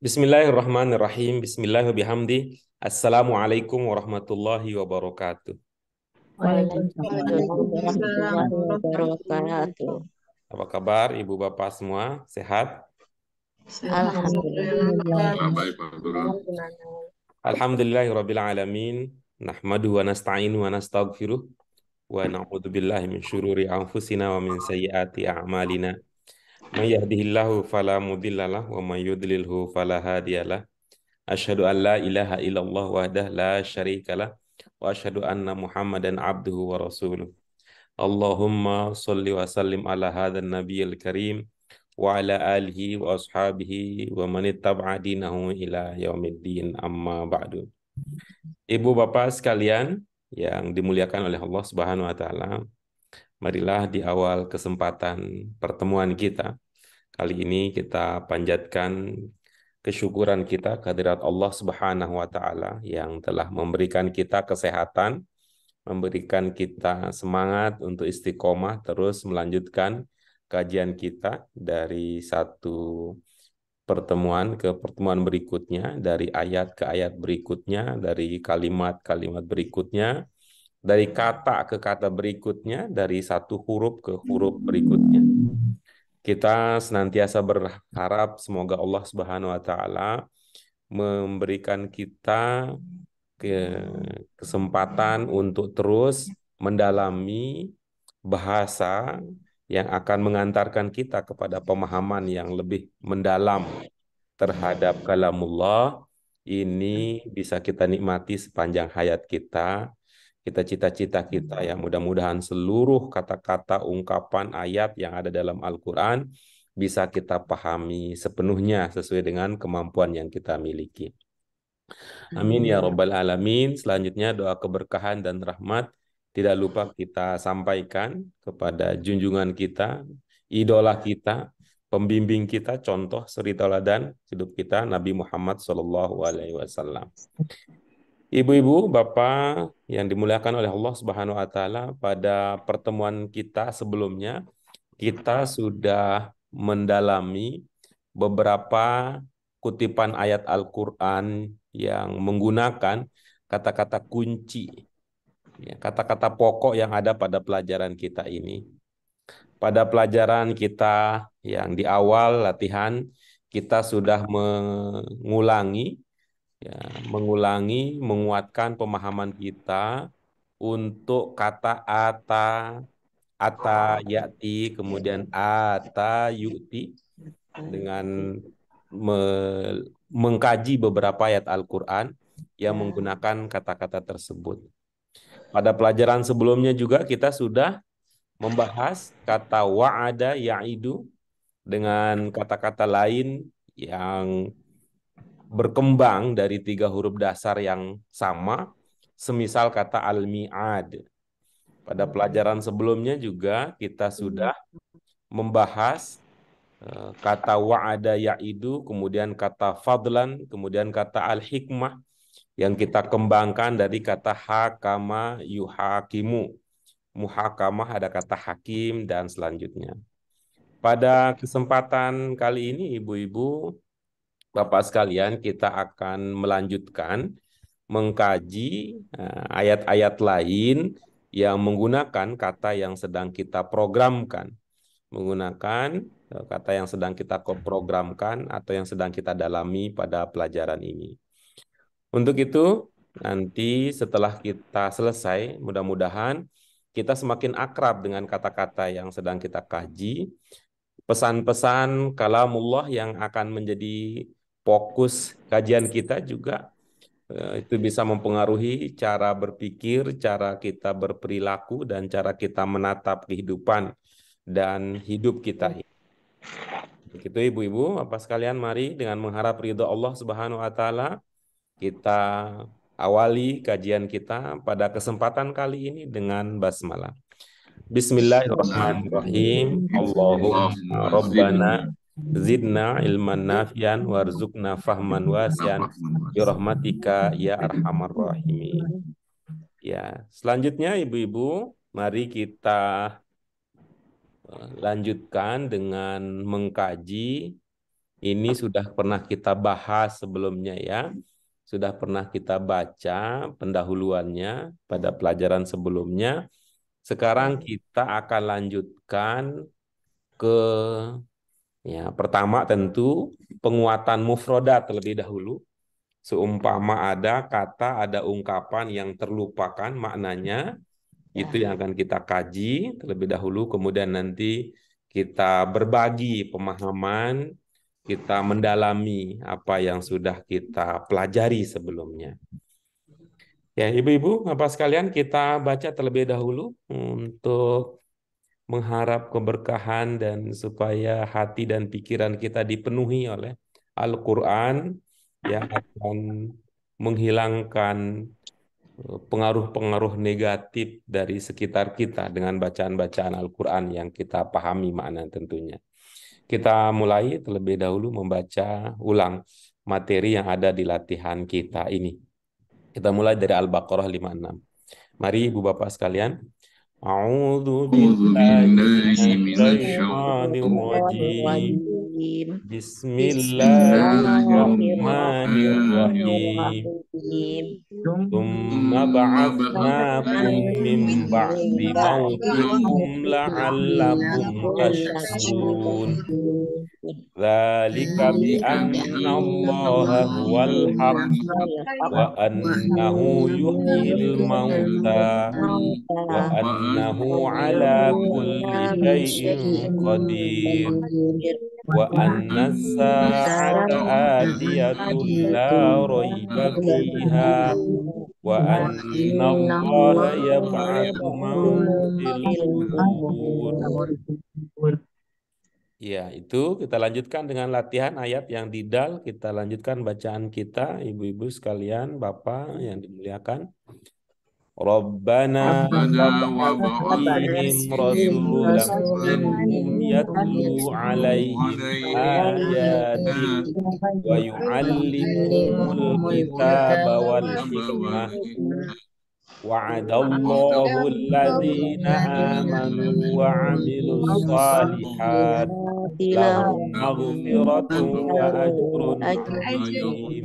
Bismillahirrahmanirrahim. Bismillahirrahmanirrahim. Assalamualaikum warahmatullahi wabarakatuh. Waalaikumsalam Waalaikumsalam warahmatullahi warahmatullahi wabarakatuh. Apa kabar Ibu Bapak semua? Sehat? Alhamdulillah. Alhamdulillah. Baik, Pak Abdurrahman. Gimana? Alhamdulillahirabbil alamin. Nahmadu wa nasta'inu wa nastaghfiruh wa na'udzu billahi min syururi anfusina wa min sayyiati a'malina. May yahdihillahu fala mudhillalah wa may yudlilhu fala hadiyalah. Asyhadu an la ilaha illallah wahdahu la syarikalah wa asyhadu anna Muhammadan abduhu wa rasuluh. Allahumma salli wa sallim ala hadzal nabiyil karim wa ala alihi wa ashabihi wa man ittaba'a dinahu ila yaumiddin, amma ba'du. Ibu bapak sekalian yang dimuliakan oleh Allah Subhanahu wa taala, marilah di awal kesempatan pertemuan kita kali ini kita panjatkan kesyukuran kita kehadirat Allah Subhanahu wa taala yang telah memberikan kita kesehatan, memberikan kita semangat untuk istiqomah terus melanjutkan kajian kita dari satu pertemuan ke pertemuan berikutnya, dari ayat ke ayat berikutnya, dari kalimat-kalimat berikutnya, dari kata ke kata berikutnya, dari satu huruf ke huruf berikutnya. Kita senantiasa berharap semoga Allah Subhanahu wa taala memberikan kita kesempatan untuk terus mendalami bahasa yang akan mengantarkan kita kepada pemahaman yang lebih mendalam terhadap kalamullah. Ini bisa kita nikmati sepanjang hayat kita. Cita-cita kita ya, mudah-mudahan seluruh kata-kata, ungkapan, ayat yang ada dalam Al-Quran bisa kita pahami sepenuhnya sesuai dengan kemampuan yang kita miliki. Amin ya Rabbal Alamin. Selanjutnya doa keberkahan dan rahmat tidak lupa kita sampaikan kepada junjungan kita, idola kita, pembimbing kita, contoh suri tauladan hidup kita, Nabi Muhammad SAW. Ibu-ibu, bapak yang dimuliakan oleh Allah Subhanahu wa taala, pada pertemuan kita sebelumnya kita sudah mendalami beberapa kutipan ayat Al-Qur'an yang menggunakan kata-kata kunci, ya, kata-kata pokok yang ada pada pelajaran kita ini. Pada pelajaran kita yang di awal latihan, kita sudah menguatkan pemahaman kita untuk kata ata yati, kemudian ata yu'ti, dengan mengkaji beberapa ayat Al-Quran yang menggunakan kata-kata tersebut. Pada pelajaran sebelumnya juga kita sudah membahas kata wa'ada ya'idu dengan kata-kata lain yang berkembang dari 3 huruf dasar yang sama, semisal kata al-mi'ad. Pada pelajaran sebelumnya juga kita sudah membahas kata wa'ada ya'idu, kemudian kata fadlan, kemudian kata al-hikmah yang kita kembangkan dari kata hakama yuhakimu. Muhakamah ada kata hakim dan selanjutnya. Pada kesempatan kali ini ibu-ibu, bapak sekalian, kita akan melanjutkan mengkaji ayat-ayat lain yang menggunakan kata yang sedang kita programkan, menggunakan kata yang sedang kita programkan atau yang sedang kita dalami pada pelajaran ini. Untuk itu, nanti setelah kita selesai, mudah-mudahan kita semakin akrab dengan kata-kata yang sedang kita kaji, pesan-pesan kalamullah yang akan menjadi fokus kajian kita juga itu bisa mempengaruhi cara berpikir, cara kita berperilaku, dan cara kita menatap kehidupan dan hidup kita. Begitu ibu-ibu, Bapak sekalian, mari dengan mengharap ridho Allah Subhanahu wa taala kita awali kajian kita pada kesempatan kali ini dengan basmalah. Bismillahirrahmanirrahim. Allahumma rabbana zidna ilman nafian warzuqna fahman wasian birahmatika ya arhamar rahimin. Ya, selanjutnya ibu-ibu, mari kita lanjutkan dengan mengkaji Ini sudah pernah kita bahas sebelumnya ya. Sudah pernah kita baca pendahuluannya pada pelajaran sebelumnya. Sekarang kita akan lanjutkan ke pertama tentu penguatan mufrodat terlebih dahulu. Seumpama ada kata, ada ungkapan yang terlupakan maknanya, itu yang akan kita kaji terlebih dahulu, kemudian nanti kita berbagi pemahaman, kita mendalami apa yang sudah kita pelajari sebelumnya. Ya, Ibu-ibu, Bapak sekalian, kita baca terlebih dahulu untuk mengharap keberkahan dan supaya hati dan pikiran kita dipenuhi oleh Al-Quran yang akan menghilangkan pengaruh-pengaruh negatif dari sekitar kita dengan bacaan-bacaan Al-Quran yang kita pahami makna tentunya. Kita mulai terlebih dahulu membaca ulang materi yang ada di latihan kita ini. Kita mulai dari Al-Baqarah 56. Mari Ibu Bapak sekalian. A'udzu billahi minasyaitonir rajim. Bismillahirrahmanirrahim. Bismillahirrahmanirrahim. Tsumma ba'atsnakum min ba'di mautikum la'allakum tashkurun. Dzalika bi anna Allaha huwal haq wa annahu yuhyil mauta wa annahu ala kulli syai'in qadir wa anna as-sa'ata atiyatun la raiba fiha wa anna Allaha yab'atsu man fil qubur. Ya, itu kita lanjutkan dengan latihan ayat yang didal. Kita lanjutkan bacaan kita, ibu-ibu sekalian, bapak yang dimuliakan. Rabbana wab'ath fihim rasulan minhum yatlu alaihim ayatik wa yu'allimuhumul kitaba wal hikmah. Wa'adallahu alladhina amanu wa 'amilus shalihat lahum maghfiratun wa ajrun 'azim.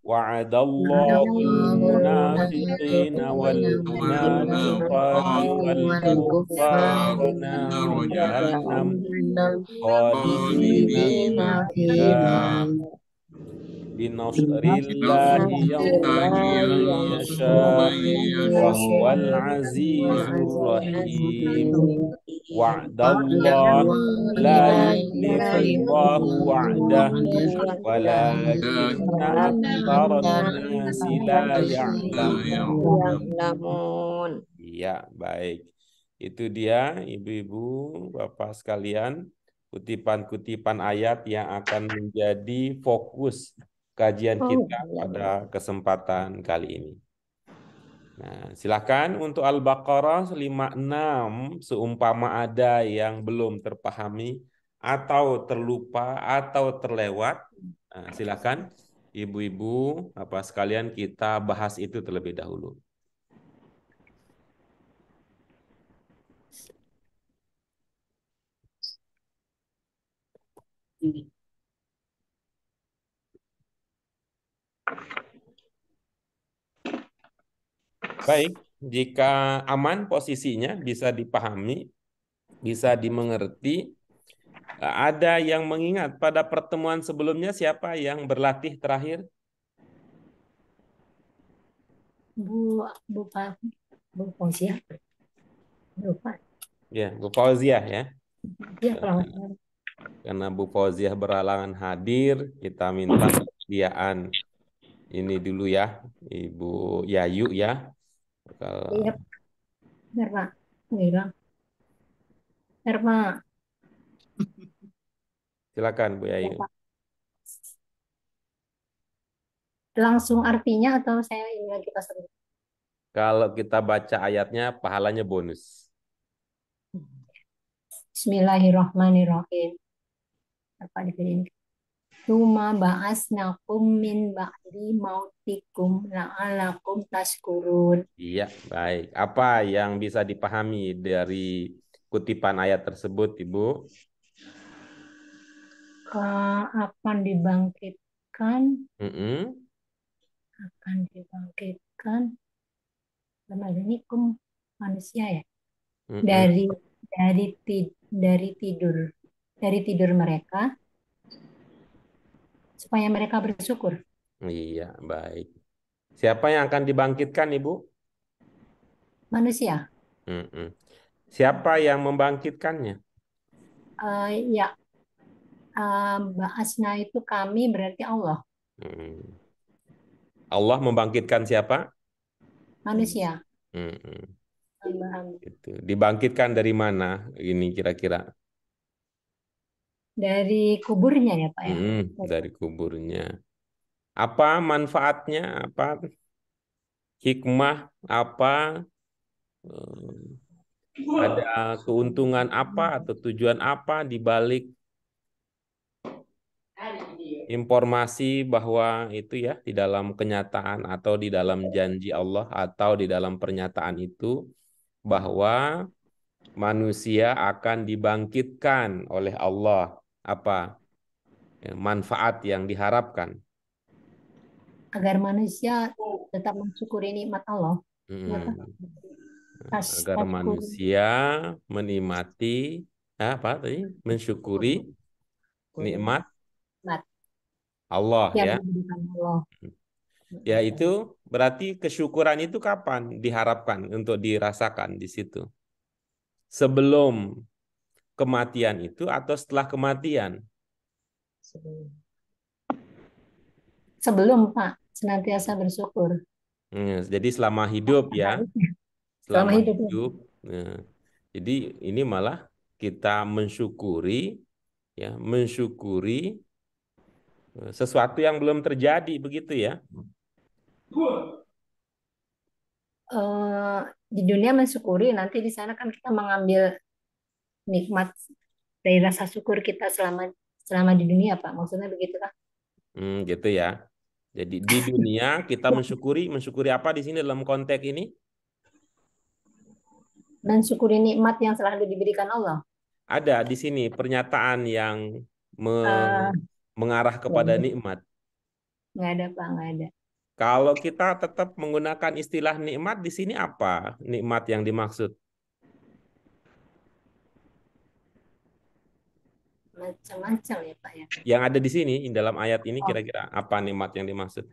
Wa'adallahu al-munafiqina wal munafiqati wal kuffara nar jahannam khalidina fiha. Binasrillahi yansurun man yasha wa huwal azizur rahim. Wa'dallah la yukhlifullahu wa'dah walakinna aktsaran nasi la ya'lamun. Iya, baik. Itu dia ibu-ibu, bapak sekalian, kutipan-kutipan ayat yang akan menjadi fokus kajian kita pada kesempatan kali ini. Nah, silakan untuk Al-Baqarah 56, seumpama ada yang belum terpahami atau terlupa atau terlewat, nah, silakan ibu-ibu apa sekalian kita bahas itu terlebih dahulu. Baik, jika aman posisinya bisa dipahami, bisa dimengerti. Ada yang mengingat pada pertemuan sebelumnya siapa yang berlatih terakhir? Bu Fauziah. Lupa. Ya, Bu Fauziah ya. Dia kalau Karena Bu Fauziah berhalangan hadir, kita minta kesediaan ini dulu ya, Ibu Yayu ya. Iya. Benar, Pak. Bilang. Benar, Pak. Silakan Bu Yayu. Ya, Pak. Langsung artinya atau saya ini lagi pas dulu? Kalau kita baca ayatnya, pahalanya bonus. Bismillahirrahmanirrahim. Apa dipilih? Tuma ba'asnakum min ba'di mautikum la'alakum tashkurun. Iya, baik. Apa yang bisa dipahami dari kutipan ayat tersebut, Ibu? akan dibangkitkan, Mm-mm. akan dibangkitkan. Ini manusia ya. Mm-mm. Dari tidur mereka supaya mereka bersyukur. Iya, baik. Siapa yang akan dibangkitkan, Ibu? Manusia, Mm-mm. Siapa yang membangkitkannya? ya, ba'asna itu kami berarti Allah, Mm. Allah membangkitkan siapa? manusia. Mm-mm. Hamba-hamba. Gitu. Dibangkitkan dari mana ini kira-kira? Dari kuburnya ya Pak ya. Mm-mm. Dari kuburnya. Apa manfaatnya? Apa hikmah? Apa ada keuntungan apa atau tujuan apa di balik informasi bahwa itu ya di dalam kenyataan atau di dalam janji Allah atau di dalam pernyataan itu bahwa manusia akan dibangkitkan oleh Allah, apa ya, manfaat yang diharapkan. Agar manusia tetap mensyukuri nikmat Allah. Ya Pak. Hmm. Agar Tashkur manusia menikmati apa tadi mensyukuri nikmat nikmat Allah yang ya. diberikan Allah. Ya itu berarti kesyukuran itu kapan diharapkan untuk dirasakan di situ? Sebelum kematian itu atau setelah kematian? Sebelum Pak senantiasa bersyukur. Jadi selama hidup ya, Harusnya selama selama hidupnya. hidup. Nah, jadi ini malah kita mensyukuri ya, mensyukuri sesuatu yang belum terjadi begitu ya. eh, di dunia mensyukuri, nanti di sana kan kita mengambil nikmat dari rasa syukur kita selama selama di dunia Pak. Maksudnya begitu kan? Gitu ya. Jadi di dunia kita mensyukuri, mensyukuri apa di sini dalam konteks ini? Mensyukuri nikmat yang selalu diberikan Allah. Ada di sini pernyataan yang Eh, mengarah kepada nikmat. nggak ada Pak, nggak ada. Kalau kita tetap menggunakan istilah nikmat di sini apa nikmat yang dimaksud? Macam-macam ya Pak ya. Yang ada di sini dalam ayat ini Oh, kira-kira apa nikmat yang dimaksud?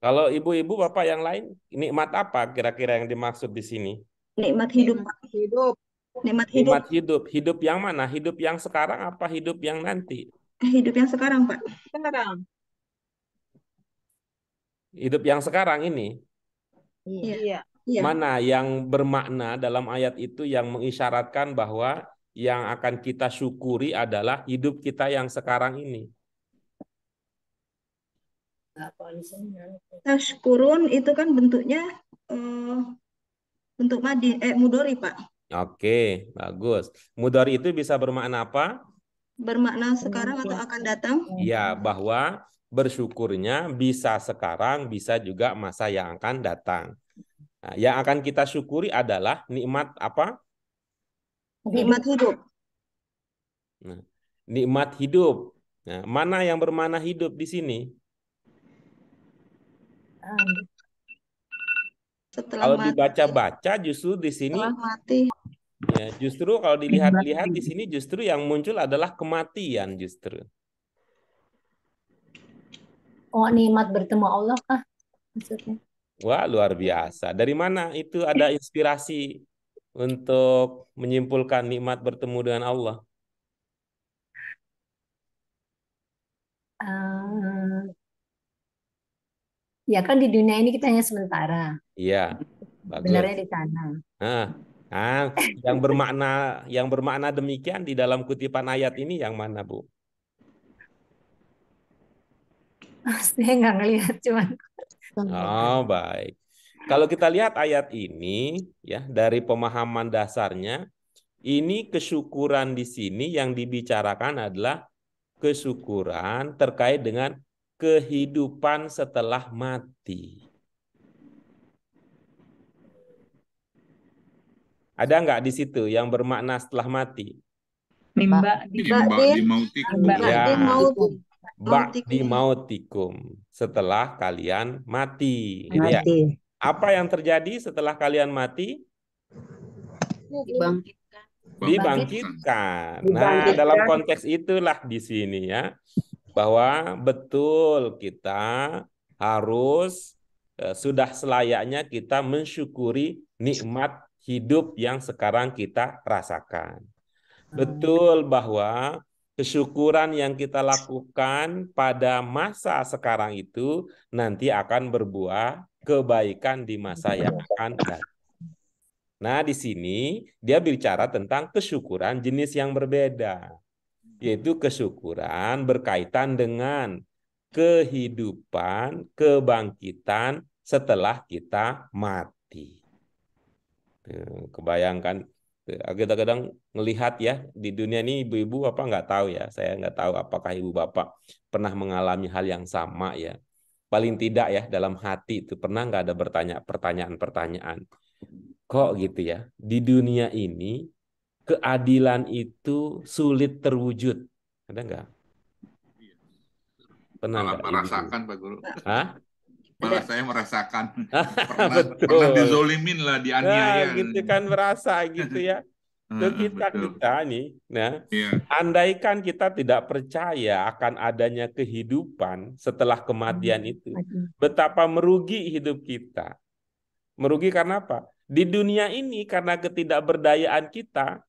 Kalau ibu-ibu bapak yang lain, nikmat apa kira-kira yang dimaksud di sini? Nikmat hidup, Pak. Hidup. Nikmat hidup. Nikmat hidup, hidup yang mana? Hidup yang sekarang apa hidup yang nanti? Hidup yang sekarang, Pak. Sekarang. Hidup yang sekarang ini, Iya. Iya. Iya. mana yang bermakna dalam ayat itu yang mengisyaratkan bahwa yang akan kita syukuri adalah hidup kita yang sekarang ini? nggak Pak di sini nanti. Tashkurun itu kan bentuknya bentuk mudori, Pak. Oke, bagus. Mudhari itu bisa bermakna apa? Bermakna sekarang atau akan datang. Ya, bahwa bersyukurnya bisa sekarang, bisa juga masa yang akan datang. Nah, yang akan kita syukuri adalah nikmat apa? Nikmat hidup. Nah, nikmat hidup. Nah, mana yang bermakna hidup di sini? Setelah Kalau mati. dibaca-baca justru di sini Setelah mati. ya, justru kalau dilihat-lihat di sini justru yang muncul adalah kematian justru. Oh, nikmat bertemu Allah kah maksudnya? Wah, luar biasa. Dari mana itu ada inspirasi untuk menyimpulkan nikmat bertemu dengan Allah? Eh, ya kan di dunia ini kita hanya sementara. Iya, bagus. Benarnya di sana. Nah, nah, yang bermakna demikian di dalam kutipan ayat ini yang mana, Bu? Saya nggak ngelihat, cuman Oh, baik. Kalau kita lihat ayat ini ya dari pemahaman dasarnya, ini kesyukuran di sini yang dibicarakan adalah kesyukuran terkait dengan kehidupan setelah mati. Ada nggak di situ yang bermakna setelah mati? Mimba di Ba'di mautikum. Ya. mautikum. Mautikum. Setelah kalian mati. Gitu ya. Mati. Apa yang terjadi setelah kalian mati? dibangkitkan. Dibangkitkan. Nah, dalam konteks itulah di sini ya, bahwa betul kita harus sudah selayaknya kita mensyukuri nikmat hidup yang sekarang kita rasakan. Betul bahwa kesyukuran yang kita lakukan pada masa sekarang itu nanti akan berbuah kebaikan di masa yang akan datang. Nah, di sini dia bicara tentang kesyukuran jenis yang berbeda, yaitu kesyukuran berkaitan dengan kehidupan, kebangkitan setelah kita mati. Kebayangkan, kita kadang melihat ya di dunia ini ibu-ibu apa nggak tahu ya, saya nggak tahu apakah ibu bapak pernah mengalami hal yang sama ya. Paling tidak ya dalam hati itu pernah nggak ada bertanya pertanyaan-pertanyaan. Kok gitu ya, di dunia ini keadilan itu sulit terwujud. Ada nggak? Pernah Malah nggak? merasakan Pak Guru. Hah? Malah saya merasakan. Betul. Pernah dizolimin lah, dianiaya. Nah, gitu kan merasa gitu ya. Betul. Kita nih, nah, Iya. andaikan kita tidak percaya akan adanya kehidupan setelah kematian itu, betapa merugi hidup kita. Merugi karena apa? Di dunia ini karena ketidakberdayaan kita,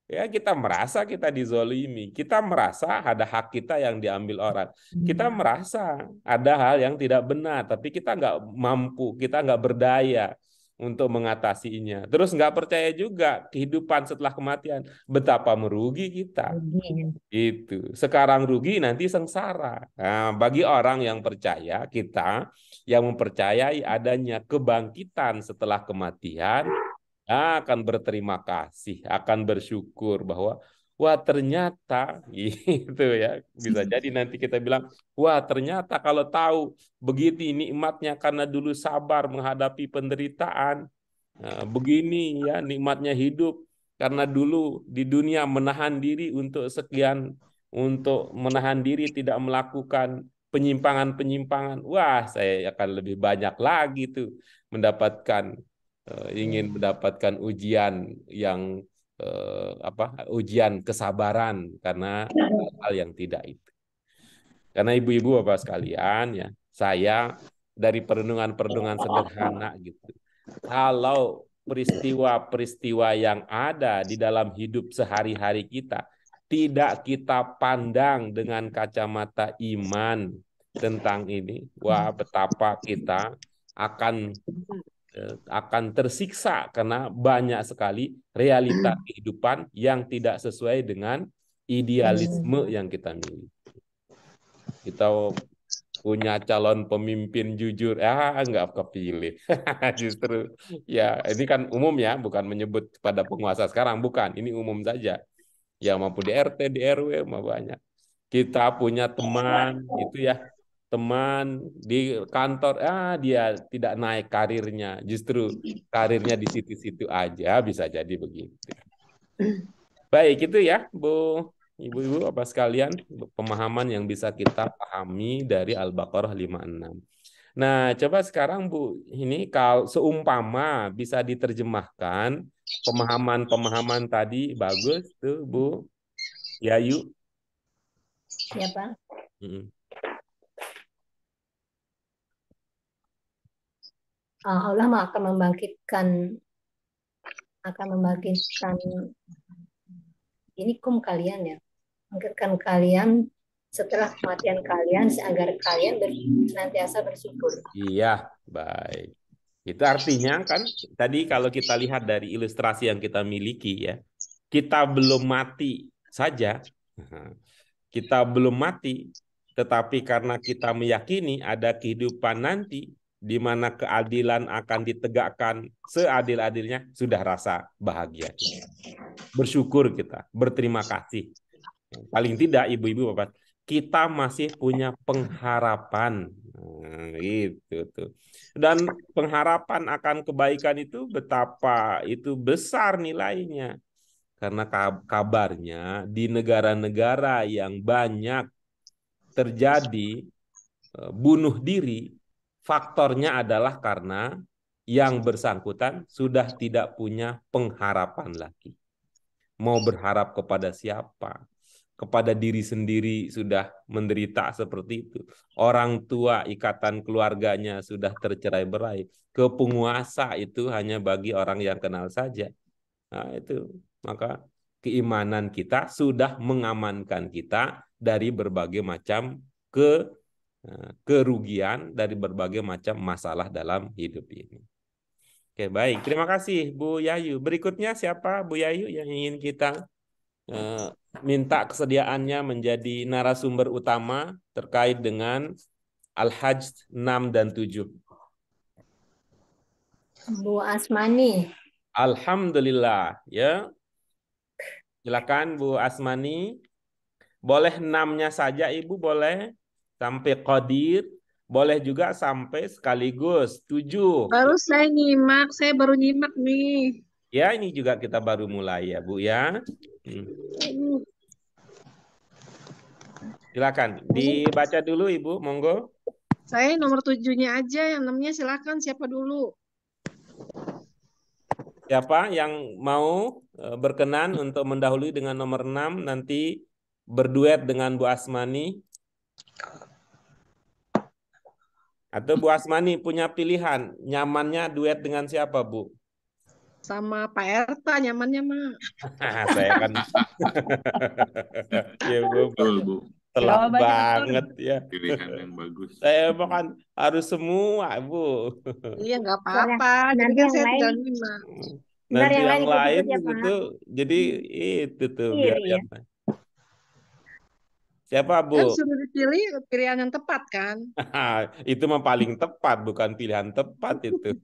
ya kita merasa kita dizolimi, kita merasa ada hak kita yang diambil orang, kita merasa ada hal yang tidak benar, tapi kita nggak mampu, kita nggak berdaya untuk mengatasinya. Terus nggak percaya juga kehidupan setelah kematian, betapa merugi kita. Itu sekarang rugi nanti sengsara. Nah, bagi orang yang percaya, kita yang mempercayai adanya kebangkitan setelah kematian akan berterima kasih, akan bersyukur bahwa wah ternyata gitu ya. Bisa jadi nanti kita bilang, wah ternyata kalau tahu begitu nikmatnya karena dulu sabar menghadapi penderitaan. Nah, begini ya nikmatnya hidup karena dulu di dunia menahan diri untuk menahan diri tidak melakukan penyimpangan-penyimpangan. Wah, saya akan lebih banyak lagi tuh ingin mendapatkan ujian yang ujian kesabaran karena hal yang tidak itu. Karena ibu-ibu bapak sekalian ya, saya dari perenungan-perenungan sederhana gitu. Kalau peristiwa-peristiwa yang ada di dalam hidup sehari-hari kita tidak kita pandang dengan kacamata iman tentang ini, wah betapa kita akan tersiksa karena banyak sekali realita kehidupan yang tidak sesuai dengan idealisme yang kita miliki. Kita punya calon pemimpin jujur, nggak kepilih. Justru ya ini kan umum ya, bukan menyebut pada penguasa sekarang, bukan. Ini umum saja. Ya mampu di RT, di RW, mah banyak. Kita punya teman itu ya, teman di kantor, dia tidak naik karirnya, justru karirnya di situ-situ aja, bisa jadi begitu. Baik, itu ya, Bu. Ibu-ibu, apa sekalian, pemahaman yang bisa kita pahami dari Al-Baqarah 56. Nah, coba sekarang Bu, ini kalau seumpama bisa diterjemahkan, pemahaman-pemahaman tadi bagus tuh Bu. Yayu. Siapa? Allah akan membangkitkan ini kalian ya, bangkitkan kalian setelah kematian kalian agar kalian senantiasa bersyukur. Iya, baik. Itu artinya kan tadi kalau kita lihat dari ilustrasi yang kita miliki ya, kita belum mati saja, kita belum mati, tetapi karena kita meyakini ada kehidupan nanti di mana keadilan akan ditegakkan seadil-adilnya, sudah rasa bahagia kita. Bersyukur kita, berterima kasih. Paling tidak ibu-ibu bapak, kita masih punya pengharapan. Nah, gitu tuh. Dan pengharapan akan kebaikan itu betapa itu besar nilainya. Karena kabarnya di negara-negara yang banyak terjadi bunuh diri, faktornya adalah karena yang bersangkutan sudah tidak punya pengharapan lagi. Mau berharap kepada siapa? Kepada diri sendiri sudah menderita seperti itu. Orang tua, ikatan keluarganya sudah tercerai-berai. Ke penguasa itu hanya bagi orang yang kenal saja. Nah, itu. Maka keimanan kita sudah mengamankan kita dari berbagai macam kerugian, dari berbagai macam masalah dalam hidup ini. Oke, baik. Terima kasih Bu Yayu. Berikutnya siapa Bu Yayu yang ingin kita minta kesediaannya menjadi narasumber utama terkait dengan Al-Hajj 6 dan 7. Bu Asmani. Alhamdulillah, ya. Silakan Bu Asmani. Boleh 6-nya saja Ibu, boleh sampai Qadir, boleh juga sampai sekaligus 7. Baru saya baru nyimak nih. Ya, ini juga kita baru mulai ya Bu ya. Silakan dibaca dulu Ibu, monggo. Saya nomor 7-nya aja, yang 6-nya silakan siapa dulu. Siapa yang mau berkenan untuk mendahului dengan nomor 6 nanti berduet dengan Bu Asmani? Atau Bu Asmani punya pilihan, nyamannya duet dengan siapa, Bu? Sama Pak Erta nyamannya mah. Saya kan ya Bu, Betul, Bu. telat Jawabannya banget ya. Pilihan yang bagus. Saya makan harus semua, Bu. Iya nggak apa-apa. Jadi Nanti kan yang saya lain. tinggal nyimak. Ntar Nanti yang yang lain lain ikut-ikut ya, Pak. itu jadi itu tuh biar Iri ya. yang lain. Siapa, Kan Bu? sudah dipilih pilihan yang tepat kan. Itu mah paling tepat, bukan pilihan tepat itu.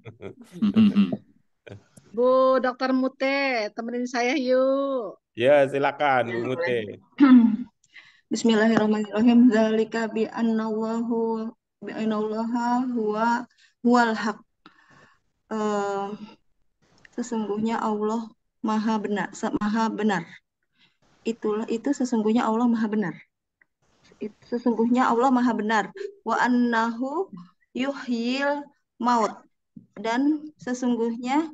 Bu Dokter Mute, temenin saya yuk. Ya, silakan Bu Mute. Bismillahirrahmanirrahim. Dzalika bi annallaha huwal haq. Sesungguhnya Allah Maha benar, Maha benar. Itu sesungguhnya Allah Maha benar. Sesungguhnya Allah Maha benar. Wa annahu yuhyil maut. Dan sesungguhnya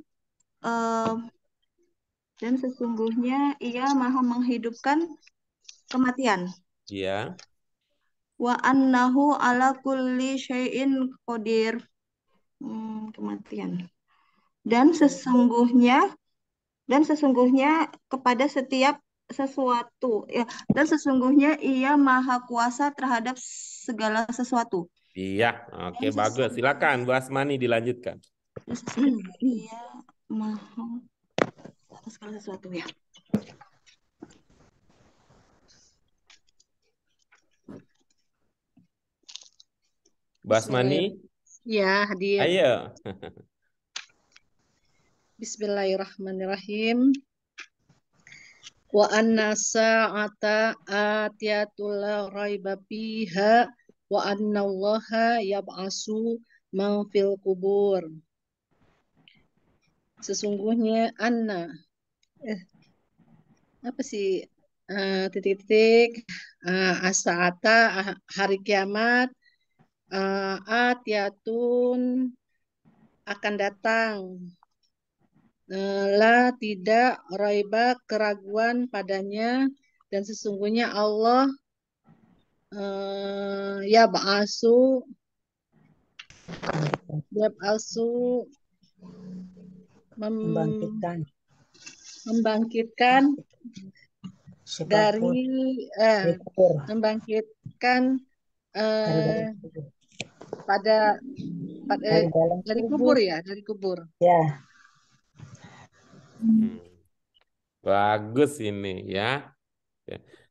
Ia Maha menghidupkan kematian. Iya. Wa annahu ala kulli syai'in qadir. Kematian. Dan sesungguhnya kepada setiap sesuatu ya, dan sesungguhnya Ia Maha kuasa terhadap segala sesuatu. Iya, oke, bagus. Silakan Bu Asmani dilanjutkan. Ia Maha atas segala sesuatu ya. Bu Asmani, Ya, hadir. ayo. Bismillahirrahmanirrahim. Wa anna sa'ata atiyatul la raiba fiha wa anna Allaha yab'asu man fil kubur. Sesungguhnya apa sih titik-titik as-sa'ata hari kiamat atiyatun akan datang. La tidak raiba keraguan padanya, dan sesungguhnya Allah yab'asu membangkitkan dari membangkitkan pada dari kubur ya, dari kubur. Ya. Bagus ini ya.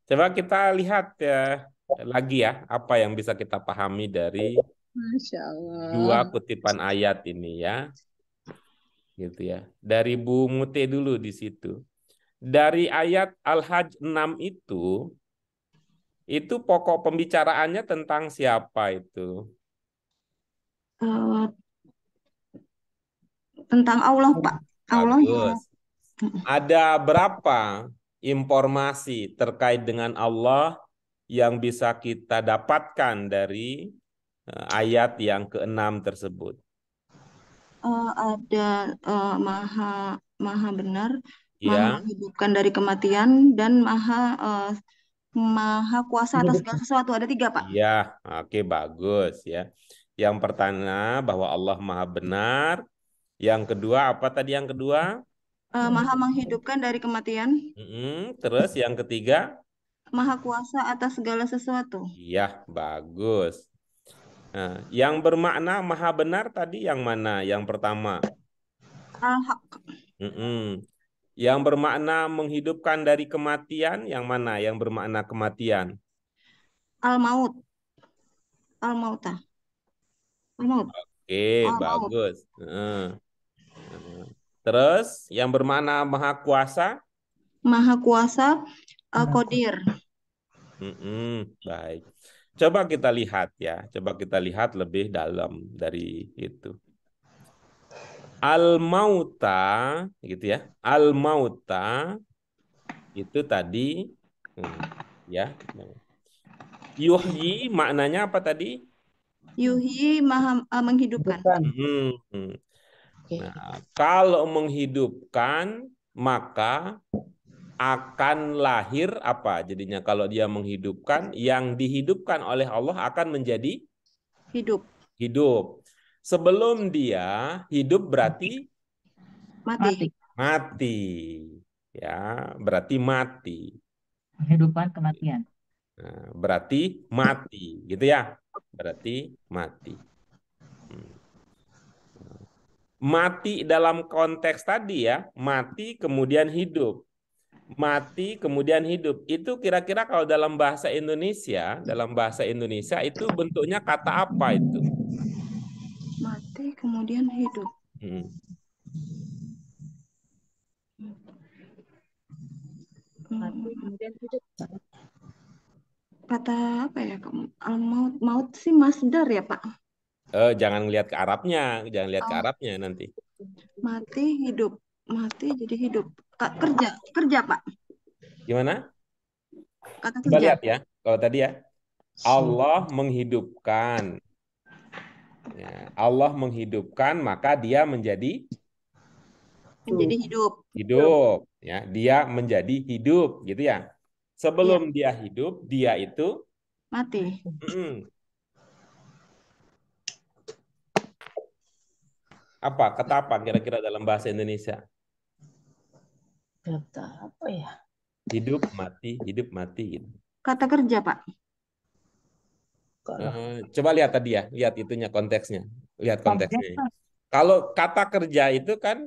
Coba kita lihat ya lagi ya apa yang bisa kita pahami dari Masya Allah. dua kutipan ayat ini ya. Gitu ya. Dari Bu Mute dulu di situ. Dari ayat Al-Hajj 6 itu Itu pokok pembicaraannya tentang siapa itu? Eh, tentang Allah, Pak. Allah yang Bagus. Ada berapa informasi terkait dengan Allah yang bisa kita dapatkan dari ayat yang ke-6 tersebut? ada maha maha benar, maha Ya, menghidupkan dari kematian, dan maha kuasa atas segala sesuatu. Ada 3, Pak. iya, oke bagus ya. Yang pertama bahwa Allah Maha Benar. Yang kedua apa tadi yang kedua? Maha menghidupkan dari kematian, Terus yang ketiga? maha kuasa atas segala sesuatu. Iya, bagus. Nah, yang bermakna Maha Benar tadi yang mana? Yang pertama. Al-Haq. Mm-mm. Yang bermakna menghidupkan dari kematian yang mana? Yang bermakna kematian? Al-Maut. Al-Mauta. Al-Maut. Oke, Al-Maut. bagus. Terus yang bermakna Maha Kuasa? Maha kuasa, Qadir. Baik. Coba kita lihat ya. Coba kita lihat lebih dalam dari itu. Al-Mauta, gitu ya. Al-Mauta itu tadi, ya. Yuhyi maknanya apa tadi? Yuhyi, maha menghidupkan. Nah, kalau menghidupkan maka akan lahir apa? Jadinya kalau dia menghidupkan, yang dihidupkan oleh Allah akan menjadi Hidup. hidup. Sebelum dia hidup berarti Mati. mati. Ya, berarti mati. Kehidupan kematian. Nah, berarti mati, gitu ya. Berarti mati. Mati dalam konteks tadi ya, mati kemudian hidup. Mati kemudian hidup. Itu kira-kira kalau dalam bahasa Indonesia itu bentuknya kata apa itu? Mati kemudian hidup. Mati kemudian hidup. Kata apa ya? Al-maut. Maut sih masdar ya, Pak? Jangan lihat ke Arabnya, jangan lihat ke Arabnya nanti. Mati hidup. Mati jadi hidup. Kerja, Pak. Gimana? Kata Coba kerja. lihat ya. Kalau tadi ya, Allah menghidupkan. Ya, Allah menghidupkan maka dia menjadi hidup. Hidup. Ya, dia menjadi hidup, gitu ya. Sebelum dia hidup, dia itu mati. Apa? Kata apa kira-kira dalam bahasa Indonesia? Kata apa ya? Hidup, mati, gitu. Kata kerja, Pak. Coba lihat tadi ya, lihat itunya konteksnya. Lihat konteksnya. Kalau kata kerja itu kan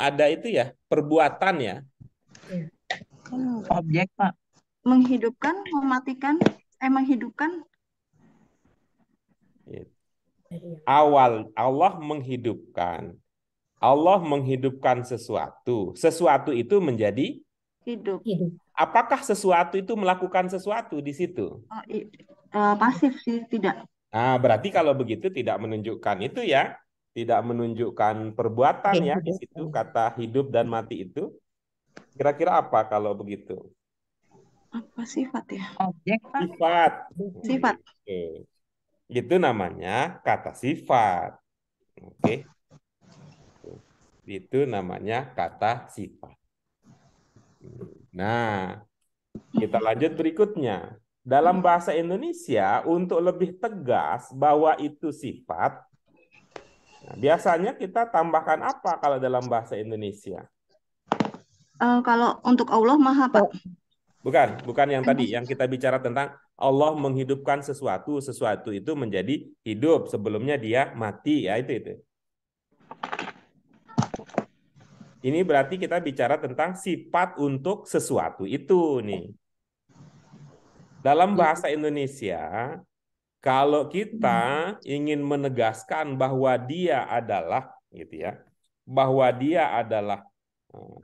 ada itu ya, perbuatan ya. Objek, Pak. Menghidupkan, mematikan, menghidupkan. Awal Allah menghidupkan. Allah menghidupkan sesuatu. Sesuatu itu menjadi hidup. Apakah sesuatu itu melakukan sesuatu di situ? Pasif sih, tidak. Nah, berarti kalau begitu tidak menunjukkan itu ya, tidak menunjukkan perbuatan ya di situ kata hidup dan mati itu. Kira-kira apa kalau begitu? Apa sifat ya? Objek, Pak. Sifat. Oke. Itu namanya kata sifat. Oke. Itu namanya kata sifat. Nah, kita lanjut berikutnya. Dalam bahasa Indonesia, untuk lebih tegas bahwa itu sifat, nah, biasanya kita tambahkan apa kalau dalam bahasa Indonesia? Kalau untuk Allah Maha, Pak. Bukan yang tadi, yang kita bicara tentang Allah menghidupkan sesuatu, sesuatu itu menjadi hidup, sebelumnya dia mati, ya itu. Ini berarti kita bicara tentang sifat untuk sesuatu itu nih. Dalam bahasa Indonesia, kalau kita ingin menegaskan bahwa dia adalah gitu ya, bahwa dia adalah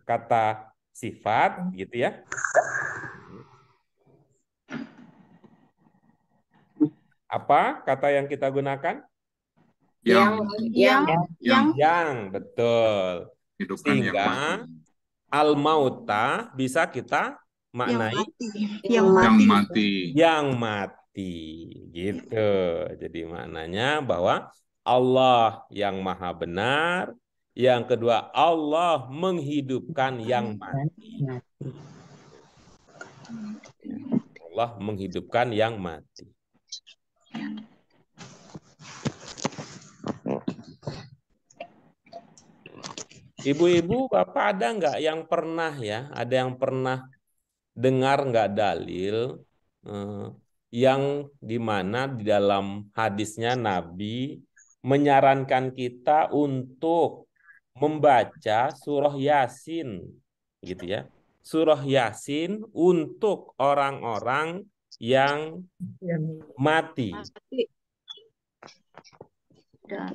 kata sifat gitu ya. Apa kata yang kita gunakan? Yang Yang, betul. hidupkan yang Sehingga mati. al-mauta bisa kita yang maknai mati, yang Yang mati. mati. yang mati. Gitu. Jadi maknanya bahwa Allah yang maha benar. Yang kedua, Allah menghidupkan yang mati. Allah menghidupkan yang mati. Ibu-ibu, Bapak ada nggak yang pernah ya? Ada yang pernah dengar nggak dalil yang dimana di dalam hadisnya Nabi menyarankan kita untuk membaca surah Yasin, gitu ya? Surah Yasin untuk orang-orang yang mati. Dan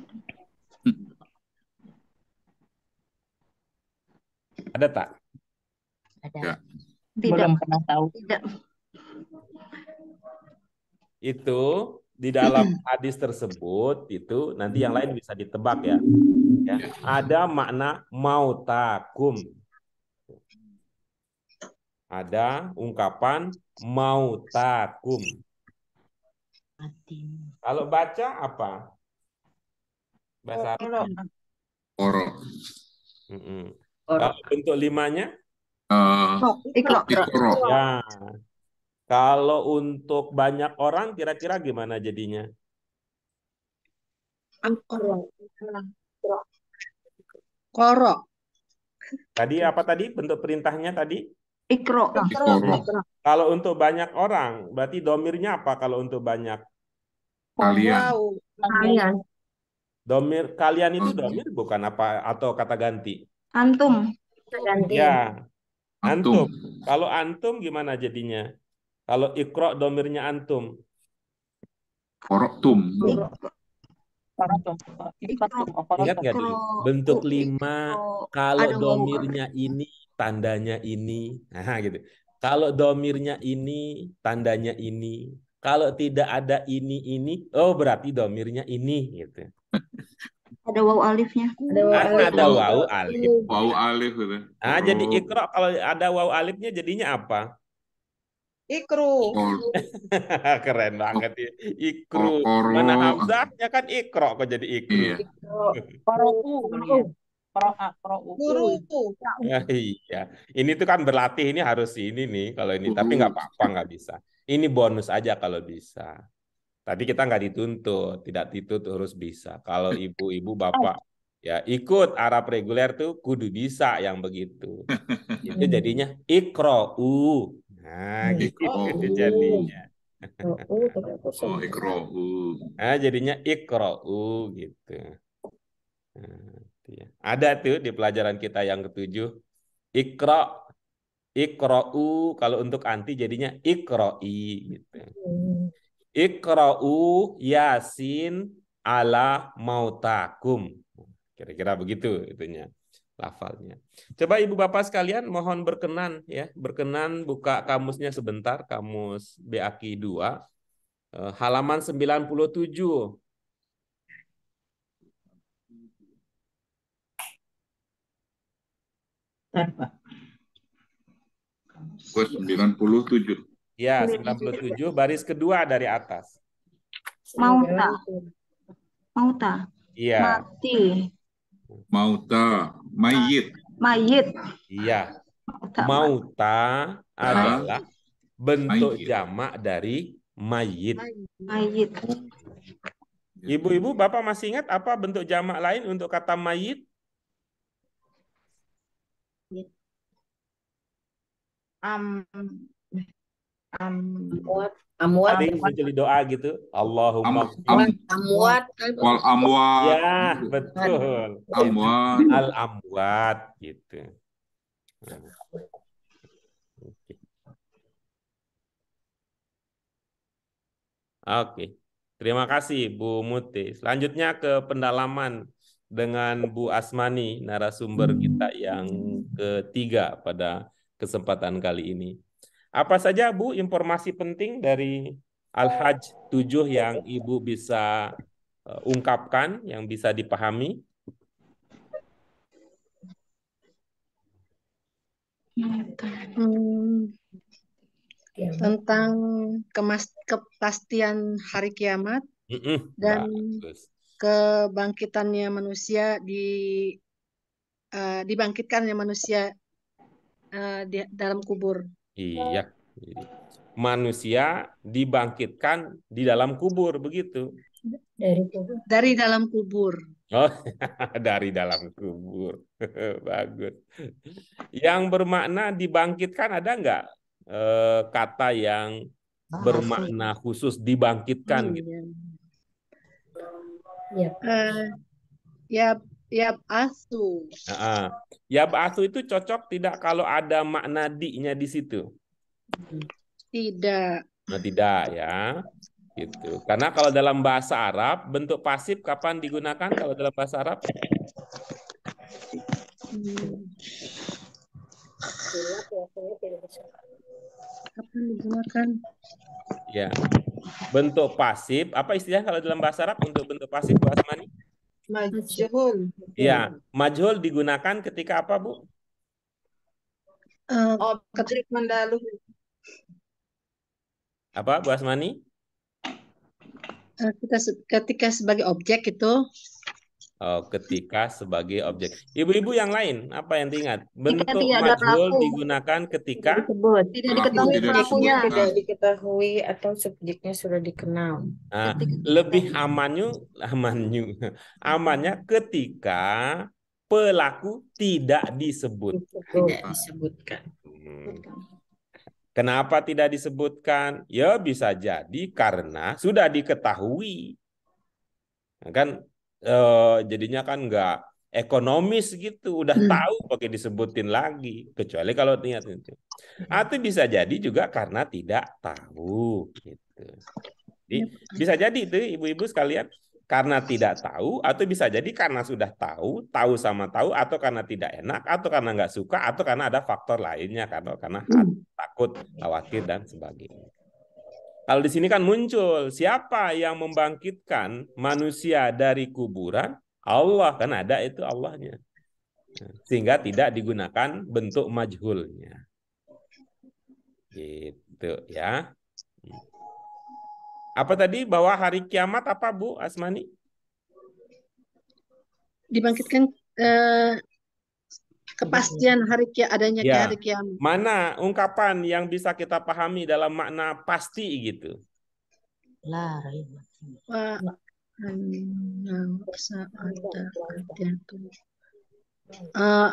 Ada tak? Ada. Ya. tidak, Belum pernah tahu. tidak. Itu di dalam hadis tersebut itu nanti yang lain bisa ditebak ya. Ada makna mautakum. Ada ungkapan mautakum. Mati. Kalau baca apa? Bahasa Arab. Oro. Kalau bentuk limanya? Ikro. Ikro. Ya. Kalau untuk banyak orang kira-kira gimana jadinya? Koro. Tadi apa tadi bentuk perintahnya tadi? Ikro. Ikro. Kalau untuk banyak orang, berarti domirnya apa kalau untuk banyak? Kalian. Kalian. Domir kalian itu domir bukan apa atau kata ganti? Antum. Ganti. Ya, Antum. antum. Kalau antum gimana jadinya? Kalau ikro domirnya antum. Koroktum. Ingat nggak dulu? Bentuk lima. Kalau Ada wawu. domirnya ini, tandanya ini. Nah, gitu. Kalau domirnya ini, tandanya ini. Kalau tidak ada ini, oh berarti domirnya ini, gitu. Ada wawu alifnya. Ada wawu alif. Wawu alif gitu. Nah, jadi ikro kalau ada wawu alifnya jadinya apa? Ikru. Keren banget ya. Ikru. Koro. Mana hamzahnya kan ikro kok jadi ikru. Iya. Guru. Iya. Ini tuh kan berlatih ini harus ini nih kalau ini. Tapi nggak apa-apa nggak bisa. Ini bonus aja kalau bisa. Tadi kita nggak dituntut, tidak dituntut harus bisa. Kalau ibu-ibu bapak ya ikut Arab reguler tuh kudu bisa yang begitu. Itu jadinya ikro. Nah, gitu jadinya. Oh, ikro. Nah, jadinya ikro gitu. Nah, ya. Ada tuh di pelajaran kita yang ke-7. Ikra'u kalau untuk anti jadinya ikra'i gitu. Ikra'u Yasin ala mautakum. Kira-kira begitu itunya lafalnya. Coba Ibu Bapak sekalian mohon berkenan ya, berkenan buka kamusnya sebentar, kamus BAKI 2 halaman 97. Gue 97. Ya, 97 baris kedua dari atas. Mauta. Iya. Mati. Mauta. Mayit. Mayit. Iya. Mauta. Mauta adalah bentuk Mayit. jamak dari mayit. Mayit. Ibu-ibu, Bapak masih ingat apa bentuk jamak lain untuk kata mayit? Amwat. Ada yang menceli doa gitu. Allahumma Amwat. Wal amwat. ya, betul. Amwat. Al-amwat gitu. Oke. Terima kasih Bu Muti. Selanjutnya ke pendalaman dengan Bu Asmani, narasumber kita yang ketiga pada kesempatan kali ini. Apa saja Bu informasi penting dari Al-Hajj 7 yang Ibu bisa ungkapkan, yang bisa dipahami? Tentang kepastian hari kiamat dan Bagus. kebangkitannya manusia dibangkitkannya manusia di dalam kubur. Iya. Manusia dibangkitkan di dalam kubur, begitu. Dari dalam kubur. Oh, dari dalam kubur. Bagus. Yang bermakna dibangkitkan ada nggak kata yang bermakna khusus dibangkitkan gitu? Yab'atsu. Yab'atsu itu cocok tidak kalau ada makna di-nya di situ? Tidak. Nah, tidak ya. Gitu. Karena kalau dalam bahasa Arab, bentuk pasif kapan digunakan kalau dalam bahasa Arab? Kapan digunakan? Ya. Bentuk pasif, apa istilahnya kalau dalam bahasa Arab untuk bentuk pasif, Bu Asmani? Majhul. Ya, majhul digunakan ketika apa, Bu? Objek mendahului. Apa, Bu Asmani? Ketika sebagai objek itu. Oh, ketika sebagai objek. Ibu-ibu yang lain, apa yang diingat? Bentuk majhul digunakan ketika Tidak diketahui pelakunya. Tidak diketahui atau subjeknya sudah dikenal. Nah, lebih amannya ketika pelaku tidak disebut. Tidak disebutkan. Kenapa tidak disebutkan? Ya bisa jadi karena sudah diketahui. Kan jadinya kan nggak ekonomis gitu, udah tahu pakai disebutin lagi, kecuali kalau niat itu. Atau bisa jadi juga karena tidak tahu gitu. Jadi, bisa jadi itu ibu-ibu sekalian karena tidak tahu, atau bisa jadi karena sudah tahu, tahu sama tahu, atau karena tidak enak, atau karena nggak suka, atau karena ada faktor lainnya, karena takut, khawatir dan sebagainya. Kalau di sini kan muncul siapa yang membangkitkan manusia dari kuburan? Allah, kan ada itu Allahnya. Sehingga tidak digunakan bentuk majhulnya. Gitu ya. Apa tadi bahwa hari kiamat apa Bu Asmani? Dibangkitkan kepastian adanya hari kiamat. Mana ungkapan yang bisa kita pahami dalam makna pasti gitu? La raiba.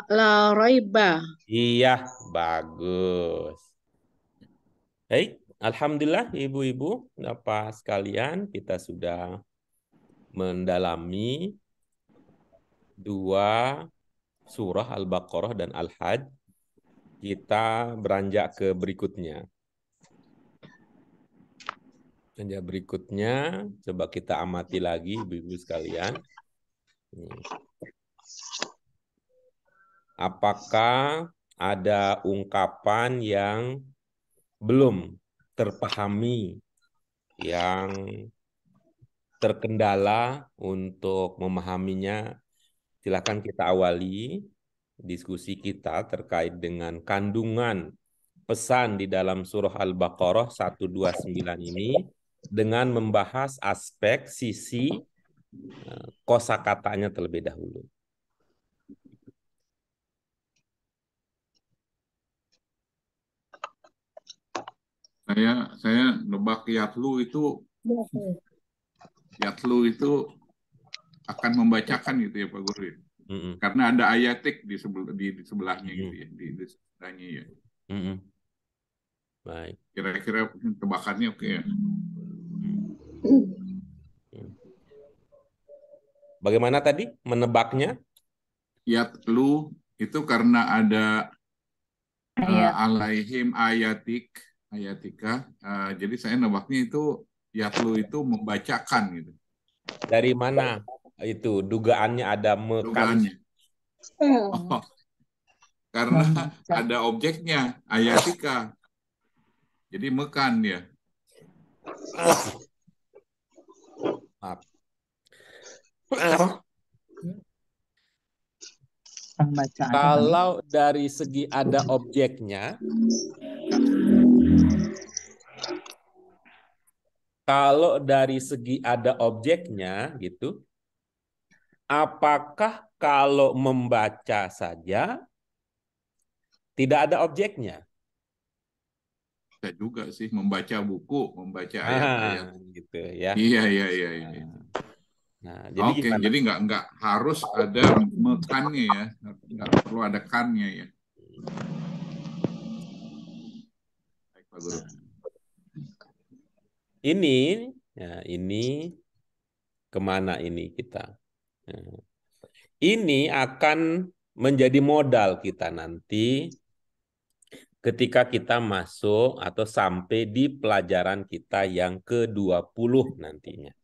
La raiba. Iya, bagus. Baik, alhamdulillah ibu-ibu, Bapak sekalian, kita sudah mendalami 2 surah Al-Baqarah dan Al-Hajj. Kita beranjak ke berikutnya. Coba kita amati lagi ibu-ibu sekalian. Apakah ada ungkapan yang belum terpahami, yang terkendala untuk memahaminya? Silakan kita awali diskusi kita terkait dengan kandungan pesan di dalam surah Al-Baqarah 129 ini dengan membahas aspek sisi kosakatanya terlebih dahulu. Saya nebak yatlu itu akan membacakan gitu ya Pak Guru. Karena ada ayatik di sebelahnya gitu ya, di sebelahnya ya. Baik. Kira-kira tebakannya oke ya. Bagaimana tadi menebaknya? Yatlu itu karena ada alaihim ayatika. Jadi saya nebaknya itu yatlu itu membacakan gitu. Dari mana itu dugaannya ada mekan? Oh, karena ada objeknya ayatika. Jadi mekan dia. Maaf. Pembacaan apa nih? Kalau dari segi ada objeknya, gitu, apakah kalau membaca saja tidak ada objeknya? Bisa juga sih membaca buku, membaca ayat-ayat. Gitu ya. Iya, iya, iya, iya. Nah, jadi Oke, gimana? jadi nggak harus ada mekannya ya, nggak perlu ada kannya ya. Baik, Pak Guru. Ini kemana ini kita? Nah, ini akan menjadi modal kita nanti ketika kita masuk atau sampai di pelajaran kita yang ke-20 nantinya.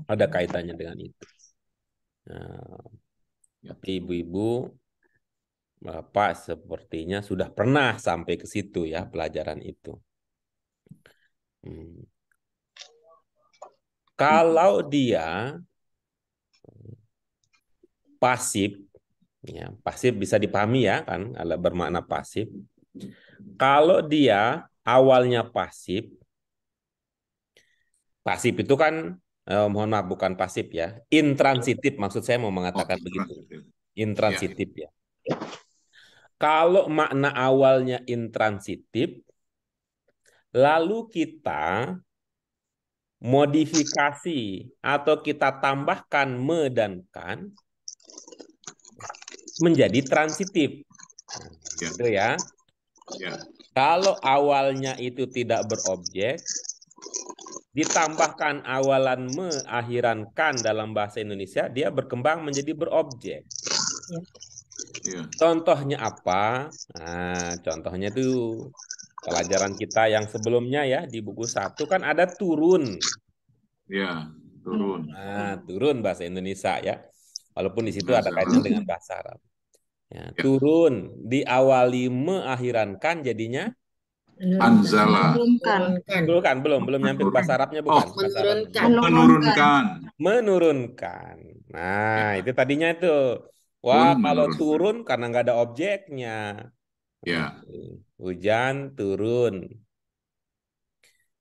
Ada kaitannya dengan itu. Nah, tapi ibu-ibu, Bapak sepertinya sudah pernah sampai ke situ ya, pelajaran itu. Kalau dia pasif, ya, pasif bisa dipahami ya kan, kalau bermakna pasif. Kalau dia awalnya pasif, pasif itu kan, mohon maaf bukan pasif ya, intransitif maksud saya mau mengatakan begitu. Intransitif ya. Kalau makna awalnya intransitif, lalu kita modifikasi atau kita tambahkan me dan kan menjadi transitif. Gitu ya. Kalau awalnya itu tidak berobjek, ditambahkan awalan me, akhiran kan dalam bahasa Indonesia, dia berkembang menjadi berobjek. Contohnya apa? Nah, contohnya itu pelajaran kita yang sebelumnya ya, di buku 1 kan ada turun. Ya, turun. Nah, turun bahasa Indonesia ya. Walaupun di situ ada kaitan dengan bahasa Arab. Ya, turun diawali me, akhiran kan jadinya anzala. Belum nyampe bahasa Arabnya bukan. Menurunkan. Nah, itu tadinya itu. Wah, kalau turun karena nggak ada objeknya. Ya. Hujan turun.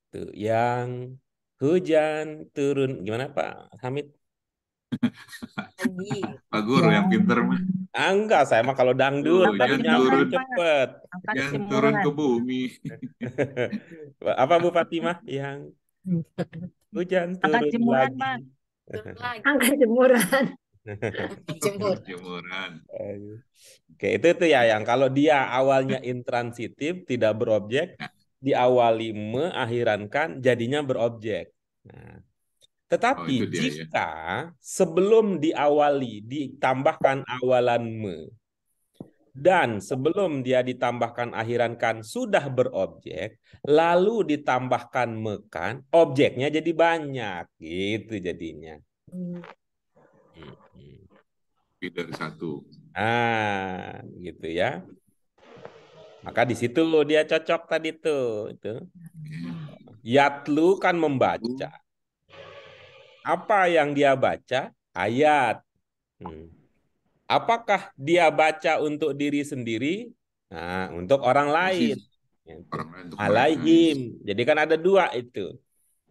Tuh, yang hujan turun. Gimana Pak Hamid? Pak Guru yang pinter mah. Enggak, saya mah kalau dangdut tapi nyambung cepet. Yang turun ke bumi. Apa Bu Fatimah? Yang hujan turun lagi. Angkat jemuran. Jemuran. Oke, itu ya yang kalau dia awalnya intransitif, tidak berobjek, diawali me, akhiran kan, jadinya berobjek. Nah, tetapi jika sebelum diawali ditambahkan awalan me, dan sebelum dia ditambahkan akhiran kan sudah berobjek, lalu ditambahkan me kan, objeknya jadi banyak, gitu jadinya. Lebih dari satu. Ah, gitu ya. Maka di situ dia cocok tadi tuh, itu. Yatlu kan membaca. Apa yang dia baca? Ayat. Apakah dia baca untuk diri sendiri? Nah, untuk orang lain. Alaihim. Jadi kan ada dua itu.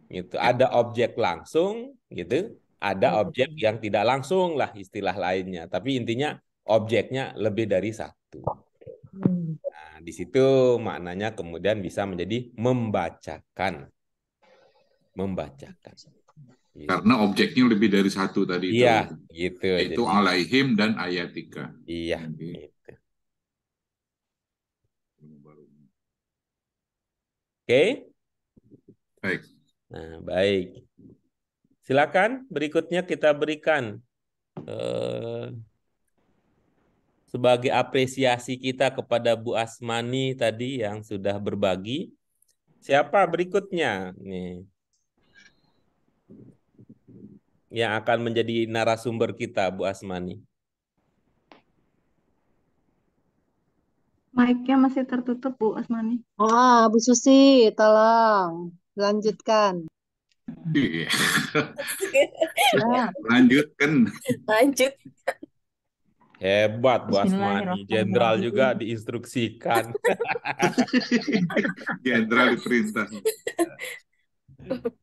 Gitu. Ada objek langsung, gitu. Ada objek yang tidak langsung lah istilah lainnya. Tapi intinya objeknya lebih dari satu. Nah, di situ maknanya kemudian bisa menjadi membacakan. Membacakan. Gitu. Karena objeknya lebih dari satu tadi itu. Iya, gitu. Itu jadi, alaihim dan ayatika. Iya, gitu. Oke? Baik. Nah, baik. Silakan berikutnya kita berikan sebagai apresiasi kita kepada Bu Asmani tadi yang sudah berbagi. Siapa berikutnya nih yang akan menjadi narasumber kita, Bu Asmani? Mic-nya masih tertutup, Bu Asmani. Bu Susi, tolong. Lanjutkan. Iya. Ya, Lanjutkan. Lanjut. Hebat Bu Asmani, jenderal juga Bismillahirrahmanirrahim. diinstruksikan. Jenderal diperintah.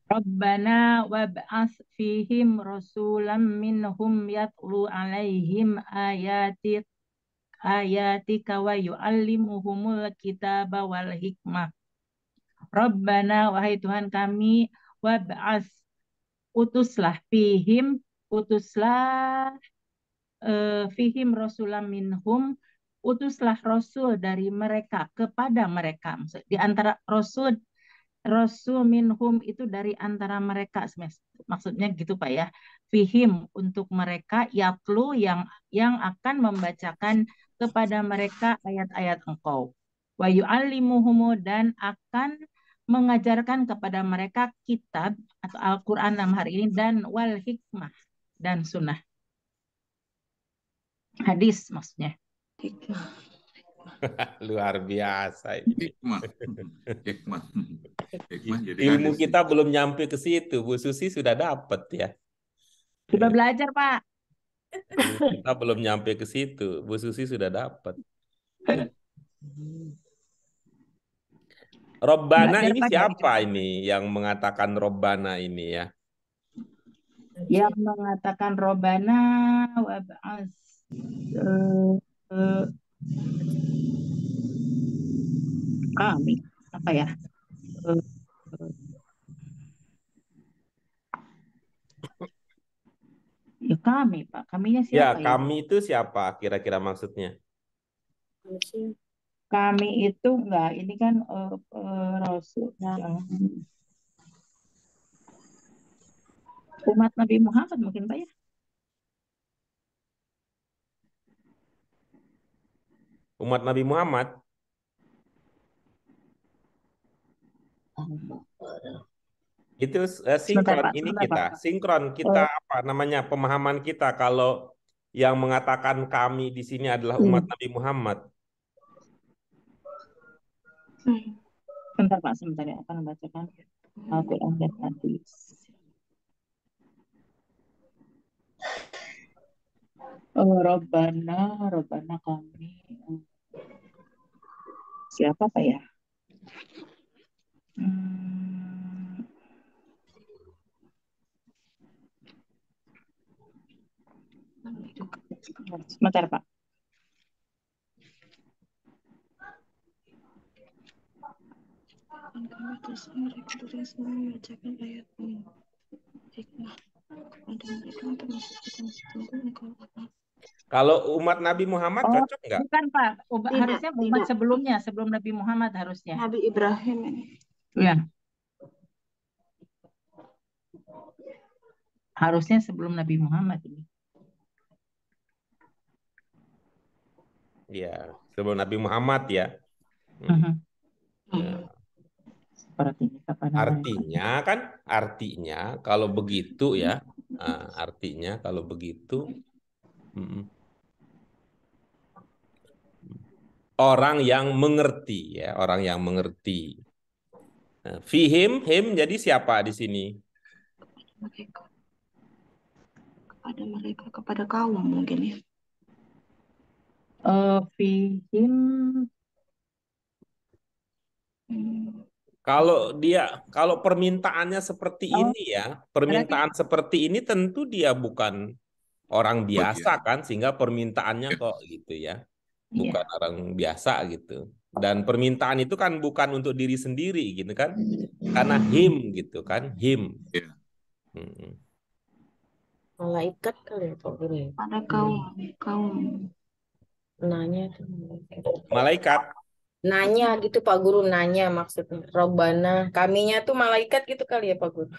Rabbana wab'ats fihim rasulam minhum yatlu alaihim ayatika wa yu'allimuhumul kitaba wal hikmah. Rabbana, wahai Tuhan kami, wab'ats, utuslah fihim rasulam minhum, utuslah rasul dari mereka kepada mereka. Maksud, di antara rasul minhum itu dari antara mereka, maksudnya gitu Pak ya. Fihim untuk mereka, yatlu yang akan membacakan kepada mereka ayat-ayat Engkau. Wa yu'allimuhumu, dan akan mengajarkan kepada mereka kitab atau Al-Quran dalam hari ini, dan wal hikmah, dan sunnah. Hadis maksudnya. Luar biasa ini. Hikmah. Jadi Ilmu hadis. kita belum nyampe ke situ, Bu Susi sudah dapat ya. Sudah belajar Pak. Ilmu kita belum nyampe ke situ, Bu Susi sudah dapat. Robbana Belajar, ini Pak, siapa ini yang mengatakan Robbana ini ya? Yang mengatakan Robbana wab'ats kami apa ya? Ya kami Pak. Kaminya Ya, siapa ya? kami itu siapa kira-kira maksudnya? Kami itu enggak, ini kan Rasul yang umat Nabi Muhammad mungkin Pak ya? Umat Nabi Muhammad? Itu sinkron Pak, ini sebentar, kita, Pak. sinkron kita apa namanya pemahaman kita kalau yang mengatakan kami di sini adalah umat Nabi Muhammad. Sebentar Pak, sebentar ya, akan membacakan Al-Quran dan hadis. Robbana kami. Siapa Pak ya? Sebentar Pak. Terus mereka dari semua membacakan ayat hikmah kepada mereka untuk masuk ke dalam seluruh engkau apa? Kalau umat Nabi Muhammad cocok nggak? Bukan Pak, harusnya umat tidak. sebelumnya, sebelum Nabi Muhammad harusnya. Nabi Ibrahim ini. Ya. Harusnya sebelum Nabi Muhammad ini. Ya, sebelum Nabi Muhammad ya. Ya. Artinya kalau begitu ya, artinya kalau begitu orang yang mengerti ya, orang yang mengerti. Nah, fihim, him jadi siapa di sini? Kepada mereka, kepada kaum mungkin ya. Fihim. Kalau permintaannya seperti ini ya, permintaan seperti ini tentu dia bukan orang biasa kan, sehingga permintaannya kok gitu ya, bukan orang biasa gitu. Dan permintaan itu kan bukan untuk diri sendiri gitu kan, karena him gitu kan, him. Malaikat kali ya Pak Guru. Pada kaum. Nanya tuh malaikat. Nanya gitu Pak Guru, nanya maksudnya. Robbana, kaminya tuh malaikat gitu kali ya Pak Guru.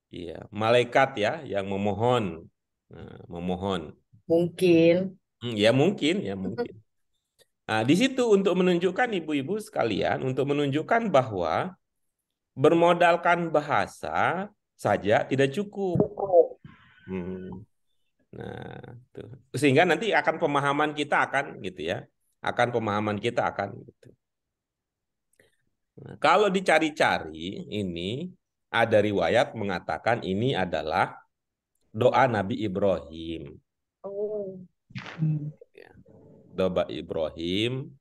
Iya, malaikat ya yang memohon. Nah, memohon. Mungkin. Ya mungkin, ya mungkin. Nah, di situ untuk menunjukkan ibu-ibu sekalian, untuk menunjukkan bahwa bermodalkan bahasa saja tidak cukup. Nah, tuh. Sehingga nanti akan pemahaman kita akan gitu ya, akan pemahaman kita akan gitu. Nah, kalau dicari-cari, ini ada riwayat mengatakan ini adalah doa Nabi Ibrahim. Oh. Ya, doa Ibrahim.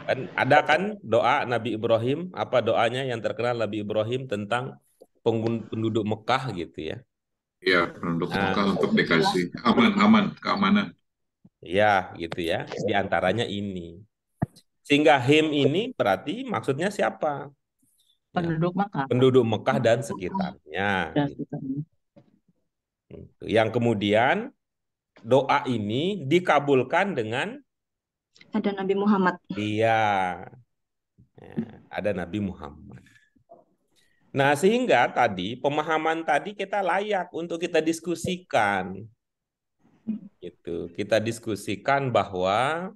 Kan ada kan doa Nabi Ibrahim? Apa doanya yang terkenal Nabi Ibrahim tentang penduduk Mekah gitu ya? Ya, penduduk Nah, Mekah untuk dikasih keamanan. ya gitu ya. Di antaranya ini. Sehingga him ini berarti maksudnya siapa? Ya, Penduduk Mekah. penduduk Mekah dan sekitarnya. Dan Gitu. sekitarnya. Yang kemudian doa ini dikabulkan dengan Ada Nabi Muhammad. iya, ya, ada Nabi Muhammad. Nah, sehingga tadi pemahaman tadi kita layak untuk kita diskusikan. Gitu. Kita diskusikan bahwa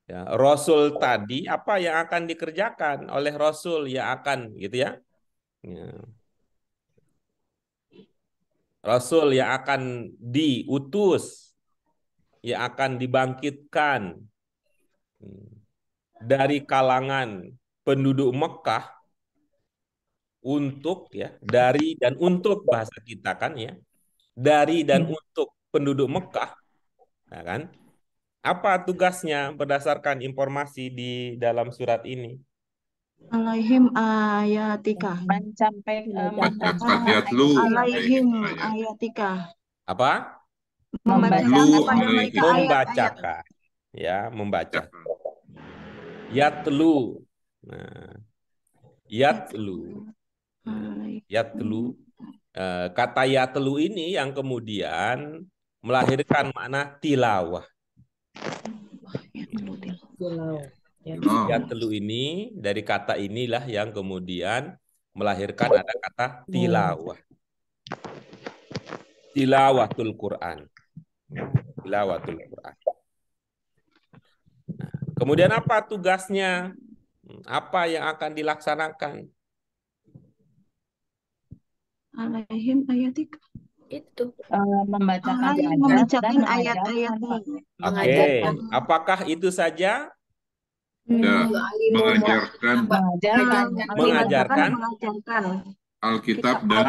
ya, Rasul tadi apa yang akan dikerjakan oleh Rasul yang akan gitu ya. Ya. Rasul yang akan diutus, yang akan dibangkitkan dari kalangan penduduk Mekah untuk ya, dari dan untuk bahasa kita kan ya, dari dan untuk penduduk Mekah, ya kan? Apa tugasnya berdasarkan informasi di dalam surat ini? Alaihim ayatika. Bacakan yatlu. Alaihim ayatika. Apa? Membacakan Lu kepada mereka ayat-ayat. Membacakan. Ya, membaca. Yatlu. Nah, yatlu. Yatlu. Kata yatlu ini yang kemudian melahirkan makna tilawah. Yatlu ini dari kata inilah yang kemudian melahirkan ada kata tilawah. Tilawatul Quran. Tilawatul Quran. Nah, kemudian apa tugasnya? Apa yang akan dilaksanakan? Alaihim ayatika. Itu membacakan Membacakan ayat-ayatmu. Oke, apakah itu saja? Ya, mengajarkan Alkitab dan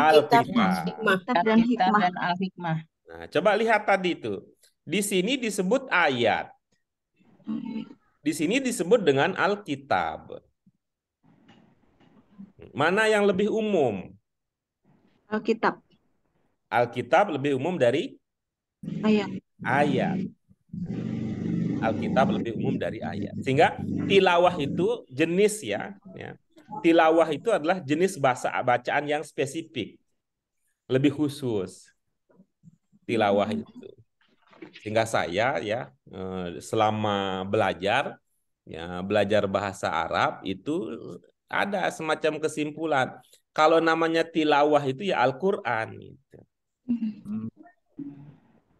Al-Hikmah. Nah, coba lihat tadi itu. Di sini disebut ayat. Di sini disebut dengan Alkitab. Mana yang lebih umum? Alkitab. Alkitab lebih umum dari ayat. Alkitab lebih umum dari ayat. Sehingga tilawah itu jenis ya. Tilawah itu adalah jenis bahasa bacaan yang spesifik. Lebih khusus. Tilawah itu. Sehingga saya ya selama belajar bahasa Arab itu ada semacam kesimpulan. Kalau namanya tilawah itu ya Al-Qur'an gitu.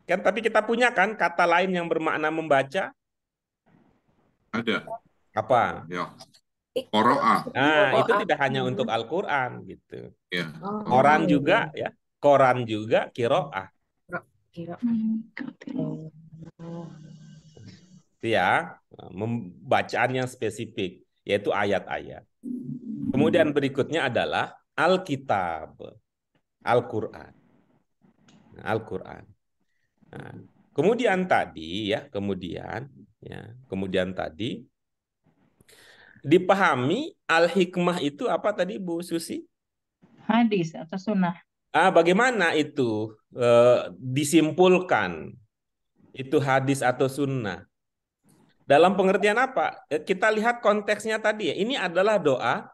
Kan tapi kita punya kan kata lain yang bermakna membaca? Ada. Apa? Ya. Qiraah. Nah, itu tidak hanya untuk Al-Qur'an gitu. Ya. Koran juga ya. Koran juga qiraah. Itu ya, bacaan yang spesifik yaitu ayat-ayat. Kemudian berikutnya adalah Alkitab. Al-Qur'an. Al-Qur'an. Nah, kemudian tadi dipahami al-hikmah itu apa tadi Bu Susi? Hadis atau sunnah. Bagaimana itu disimpulkan itu hadis atau sunnah? Dalam pengertian apa? Kita lihat konteksnya tadi ya. Ini adalah doa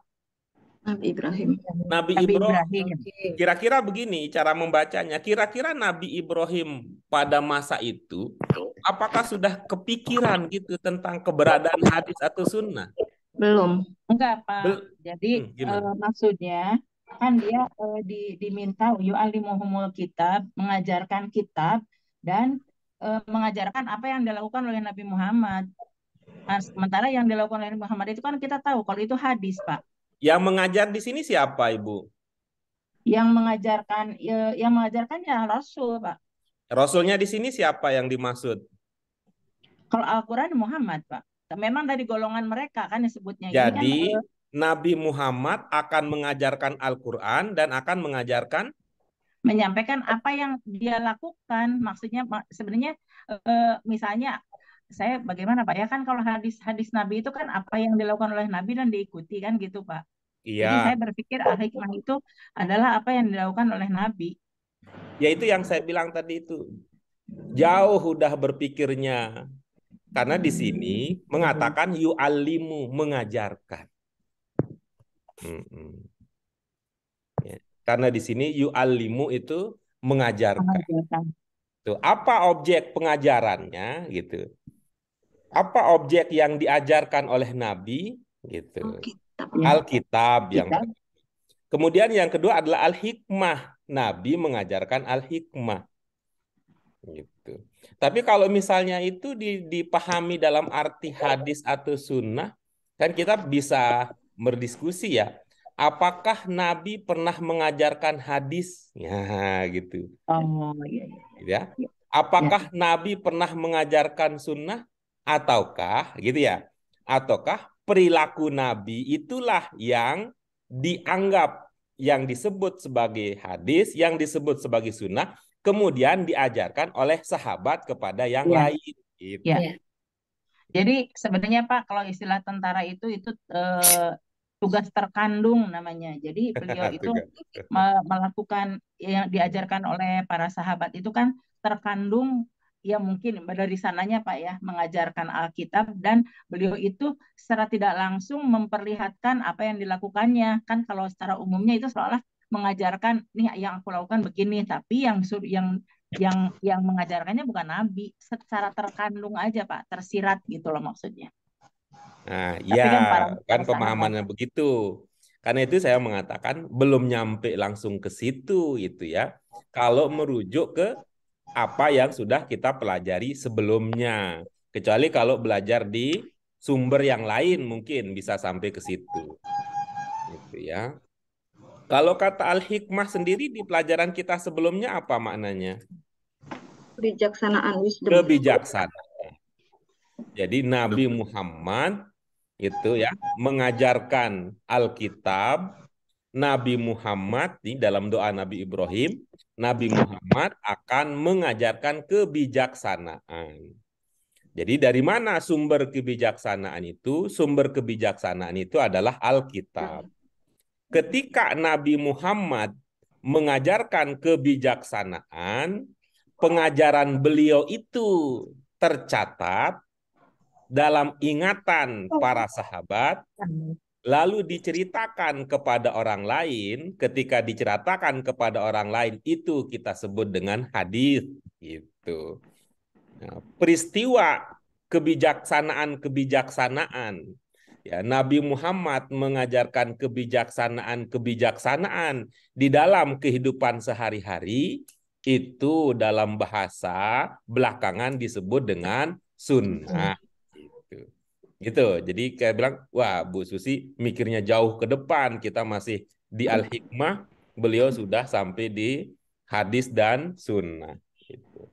Nabi Ibrahim. Nabi Ibrahim. Kira-kira begini cara membacanya. Kira-kira Nabi Ibrahim pada masa itu apakah sudah kepikiran gitu tentang keberadaan hadis atau sunnah? Belum. Enggak, Pak. Jadi maksudnya kan dia diminta yu'allimuhumul kitab, mengajarkan kitab dan mengajarkan apa yang dilakukan oleh Nabi Muhammad. Nah, sementara yang dilakukan oleh Nabi Muhammad itu kan kita tahu kalau itu hadis, Pak. Yang mengajar di sini siapa, Ibu? Yang mengajarkan ya Rasul, Pak. Rasulnya di sini siapa yang dimaksud? Kalau Al-Quran Muhammad, Pak. Memang dari golongan mereka kan disebutnya. Jadi, Nabi Muhammad akan mengajarkan Al-Quran dan akan menyampaikan apa yang dia lakukan. Maksudnya sebenarnya misalnya saya bagaimana Pak ya, kan kalau hadis Nabi itu kan apa yang dilakukan oleh Nabi dan diikuti kan gitu Pak. Jadi saya Iya, berpikir al-hikmah itu adalah apa yang dilakukan oleh Nabi. ya itu yang saya bilang tadi itu. Jauh udah berpikirnya. Karena di sini mengatakan yu'allimu, mengajarkan. Ya. Karena di sini yu'allimu itu mengajarkan. Tuh, apa objek pengajarannya gitu? Apa objek yang diajarkan oleh Nabi gitu? Alkitab yang pertama. Kemudian yang kedua adalah al-hikmah. Nabi mengajarkan al-hikmah. Gitu. Tapi kalau misalnya itu dipahami dalam arti hadis atau sunnah, kan kita bisa berdiskusi ya. Apakah Nabi pernah mengajarkan hadis? Ya, gitu. Oh iya. Ya. Apakah Nabi pernah mengajarkan sunnah? Ataukah, gitu ya? Ataukah perilaku Nabi itulah yang dianggap, yang disebut sebagai hadis, yang disebut sebagai sunnah, kemudian diajarkan oleh sahabat kepada yang lain. Gitu. Ya. Jadi sebenarnya Pak, kalau istilah tentara itu tugas terkandung namanya. Jadi beliau itu melakukan yang diajarkan oleh para sahabat itu kan terkandung, ya mungkin dari sananya Pak ya, mengajarkan Alkitab, dan beliau itu secara tidak langsung memperlihatkan apa yang dilakukannya. Kan kalau secara umumnya itu seolah mengajarkan nih yang aku lakukan begini, tapi yang mengajarkannya bukan Nabi, secara terkandung aja Pak, tersirat gitu loh maksudnya. Nah, Tapi ya, kan kan pemahamannya begitu. Karena itu saya mengatakan belum nyampe langsung ke situ itu ya. Kalau merujuk ke apa yang sudah kita pelajari sebelumnya. Kecuali kalau belajar di sumber yang lain mungkin bisa sampai ke situ. Gitu ya. Kalau kata al-hikmah sendiri di pelajaran kita sebelumnya apa maknanya? Kebijaksanaan, wisdom. Kebijaksanaan. Jadi Nabi Muhammad itu ya mengajarkan Alkitab. Nabi Muhammad di dalam doa Nabi Ibrahim, Nabi Muhammad akan mengajarkan kebijaksanaan. Jadi dari mana sumber kebijaksanaan itu? Sumber kebijaksanaan itu adalah Alkitab. Ketika Nabi Muhammad mengajarkan kebijaksanaan, pengajaran beliau itu tercatat dalam ingatan para sahabat, lalu diceritakan kepada orang lain. Ketika diceritakan kepada orang lain, itu kita sebut dengan hadis. Gitu. Nah, peristiwa kebijaksanaan ya, Nabi Muhammad mengajarkan kebijaksanaan di dalam kehidupan sehari-hari, itu dalam bahasa belakangan disebut dengan sunnah. Gitu. Jadi kayak bilang, wah Bu Susi mikirnya jauh ke depan, kita masih di Al-Hikmah, beliau sudah sampai di hadis dan sunnah. Gitu.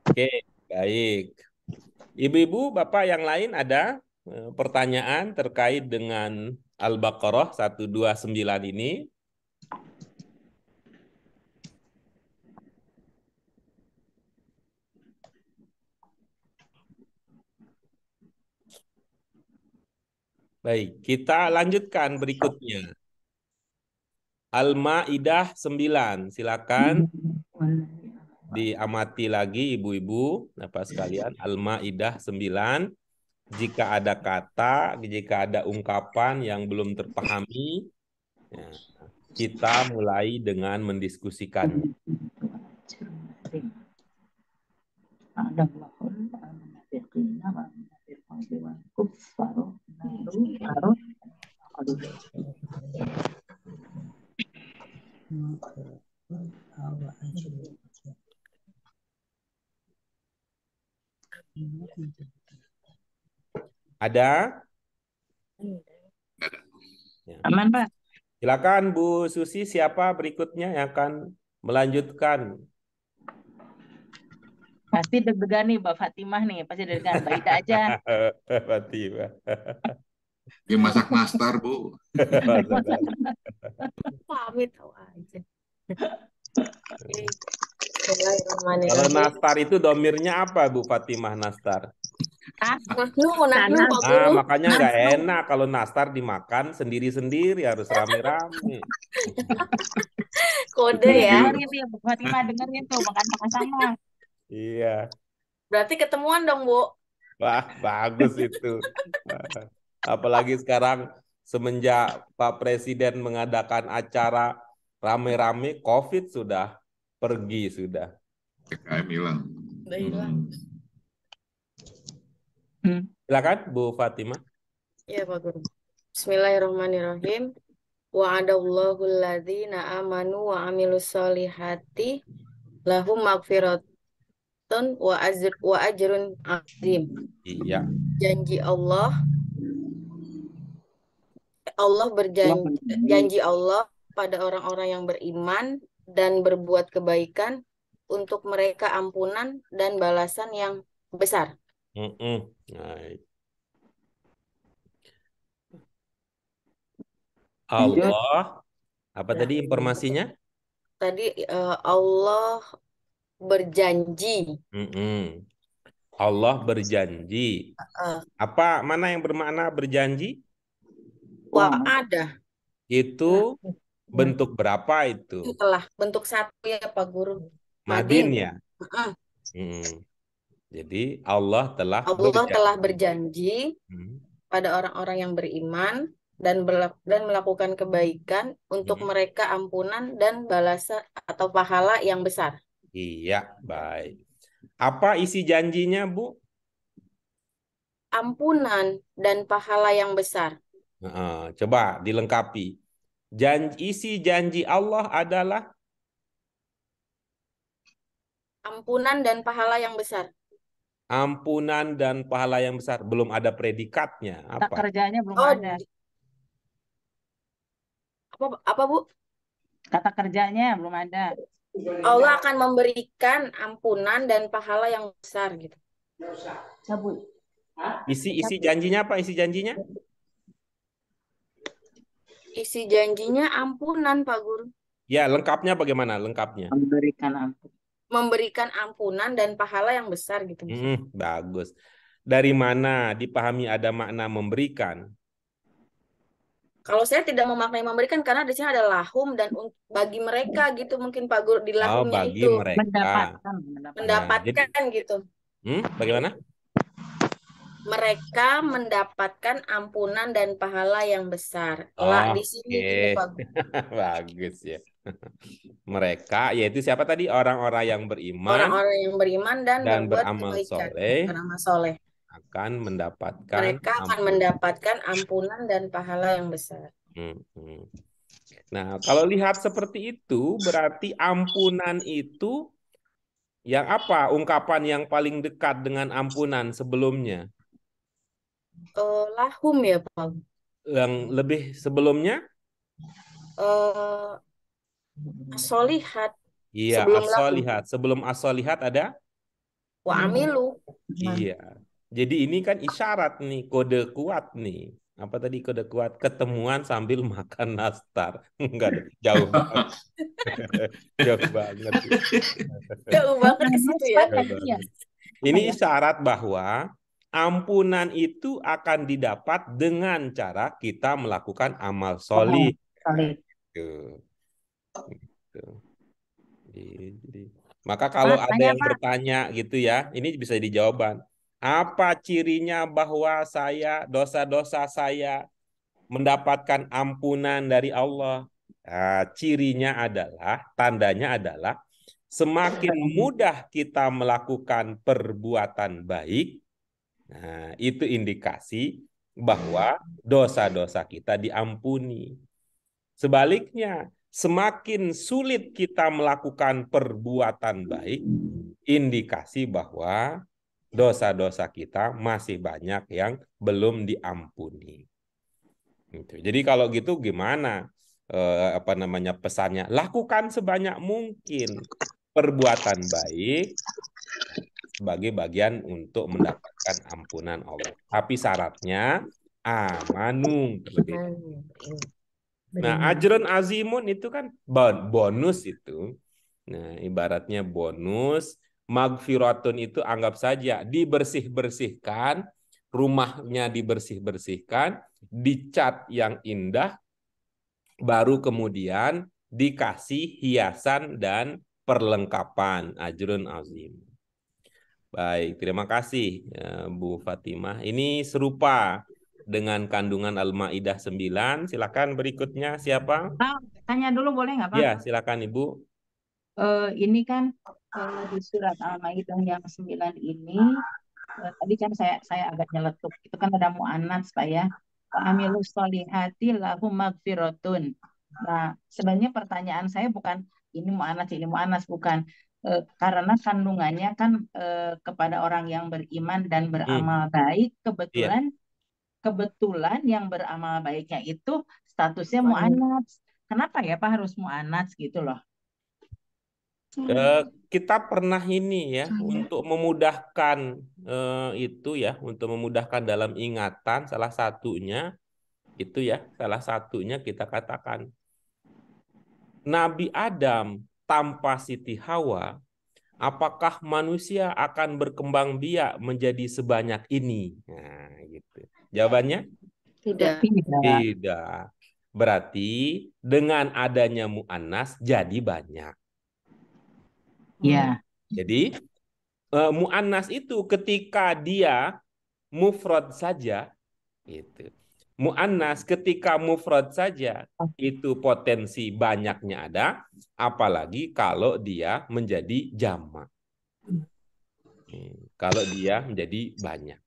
Oke, baik. Ibu-ibu, Bapak yang lain ada pertanyaan terkait dengan Al-Baqarah 129 ini? Baik, kita lanjutkan berikutnya. Al-Maidah 9. Silakan diamati lagi ibu-ibu, Bapak sekalian. Al-Maidah 9. Jika ada kata, jika ada ungkapan yang belum terpahami, ya, kita mulai dengan mendiskusikan. Ada? Aman, Pak. Silakan Bu Susi, siapa berikutnya yang akan melanjutkan? Pasti deg-degan nih Mbak Fatimah nih, pasti deg-degan. Mbak Ida aja. Fatimah. Dia masak nastar, Bu. Pamit tahu aja. Oke. Kalau Bismillahirrahmanirrahim. nastar itu domirnya apa, Bu Fatimah, nastar? Nahnu Pak Ah, Guru. makanya nggak enak kalau nastar dimakan sendiri-sendiri, harus rame-rame. Kode ya. Dengerin ya, Bu Fatimah, dengerin tuh, makan sama-sama. Iya. Berarti ketemuan dong, Bu. Wah, bagus itu. Apalagi sekarang semenjak Pak Presiden mengadakan acara rame-rame, COVID sudah pergi sudah. PKM hilang. Udah hilang. Silakan Bu Fatimah. Ya, Pak Guru. Bismillahirrahmanirrahim. Wa'adallahu alladzina amanu wa amilus solihati lahum magfiratun wa ajrun azim. Iya. Janji Allah janji Allah pada orang-orang yang beriman dan berbuat kebaikan untuk mereka ampunan dan balasan yang besar. Baik. Allah, apa tadi informasinya? Tadi Allah berjanji. Allah berjanji. Apa mana yang bermakna berjanji? Wa'ada. Itu bentuk berapa itu? Itulah bentuk satu ya Pak Guru. Madin ya. Jadi Allah telah berjanji pada orang-orang yang beriman dan melakukan kebaikan untuk mereka ampunan dan balasan atau pahala yang besar. Iya, baik. Apa isi janjinya, Bu? Ampunan dan pahala yang besar. Coba dilengkapi. Isi janji Allah adalah ampunan dan pahala yang besar. Ampunan dan pahala yang besar. Belum ada predikatnya. Apa? Kata kerjanya belum ada. Apa, Bu? Kata kerjanya belum ada. Allah akan memberikan ampunan dan pahala yang besar gitu. Isi janjinya apa? Isi janjinya? Isi janjinya ampunan, Pak Guru. Ya, lengkapnya bagaimana? Lengkapnya. Memberikan ampunan dan pahala yang besar gitu. Bagus. Dari mana dipahami ada makna memberikan? Kalau saya tidak memaknai memberikan karena di sini ada lahum dan bagi mereka gitu mungkin Pak Guru di lahumnya bagi itu mereka. mendapatkan gitu. Bagaimana? Mereka mendapatkan ampunan dan pahala yang besar. Di sini gitu Pak Guru. Bagus ya. Mereka yaitu siapa tadi? Orang-orang yang beriman. Orang-orang yang beriman dan beramal soleh. Beramal soleh. Mereka akan mendapatkan ampunan dan pahala yang besar. Nah, kalau lihat seperti itu, berarti ampunan itu yang apa? Ungkapan yang paling dekat dengan ampunan sebelumnya? Lahum ya, Pak. Yang lebih sebelumnya? As-solihat. Iya, as-solihat. Sebelum as-solihat ada? Wa amilu. Iya. Jadi ini kan isyarat nih, kode kuat nih. Apa tadi kode kuat? Ketemuan sambil makan nastar. Enggak ada, jauh banget. Jauh banget. Jauh banget ke situ ya. Ini isyarat bahwa ampunan itu akan didapat dengan cara kita melakukan amal sholih. Maka kalau ada yang bertanya gitu ya, ini bisa dijawab. Apa cirinya bahwa dosa-dosa saya mendapatkan ampunan dari Allah? Nah, tandanya adalah semakin mudah kita melakukan perbuatan baik, nah, itu indikasi bahwa dosa-dosa kita diampuni. Sebaliknya, semakin sulit kita melakukan perbuatan baik, indikasi bahwa dosa-dosa kita masih banyak yang belum diampuni. Jadi kalau gitu gimana pesannya? Lakukan sebanyak mungkin perbuatan baik sebagai bagian untuk mendapatkan ampunan Allah. Tapi syaratnya amanung terlebih dahulu. Nah, Beriman. ajrun azimun itu kan bonus itu. Nah, ibaratnya bonus. Magfiratun itu anggap saja dibersih-bersihkan, rumahnya dibersih-bersihkan, dicat yang indah, baru kemudian dikasih hiasan dan perlengkapan. Ajrun azim. Baik, terima kasih Bu Fatimah. Ini serupa dengan kandungan Al-Maidah 9. Silakan berikutnya siapa? Pak, tanya dulu boleh nggak Pak? Ya, silakan Ibu. Ini kan di surat Al-Maidah yang 9 ini, tadi kan saya agak nyeletuk. Itu kan ada mu'annats Pak ya. Amilus solihati lahum magfiratun. Nah, sebenarnya pertanyaan saya bukan ini mu'annats, bukan. Karena kandungannya kan kepada orang yang beriman dan beramal baik, Iya. kebetulan yang beramal baiknya itu statusnya mu'annats. Kenapa ya Pak harus mu'annats gitu loh? Kita pernah ini ya untuk memudahkan itu ya, untuk memudahkan dalam ingatan salah satunya kita katakan Nabi Adam tanpa Siti Hawa, apakah manusia akan berkembang biak menjadi sebanyak ini? Nah, gitu. Jawabannya Tidak. tidak. Berarti dengan adanya mu'annas jadi banyak. Ya. Jadi mu'annas itu ketika dia mufrad saja, gitu. Mu'annas ketika mufrad saja itu potensi banyaknya ada, apalagi kalau dia menjadi jamak. Kalau dia menjadi banyak.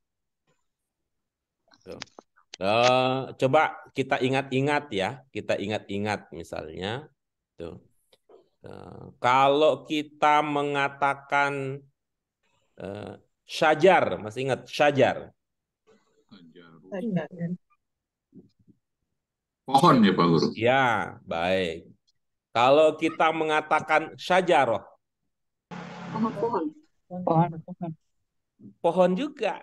Tuh. Coba kita ingat-ingat ya, misalnya. Tuh. Kalau kita mengatakan syajar, masih ingat syajar? Pohon ya Pak Guru. Ya, baik. Kalau kita mengatakan syajaroh, pohon juga.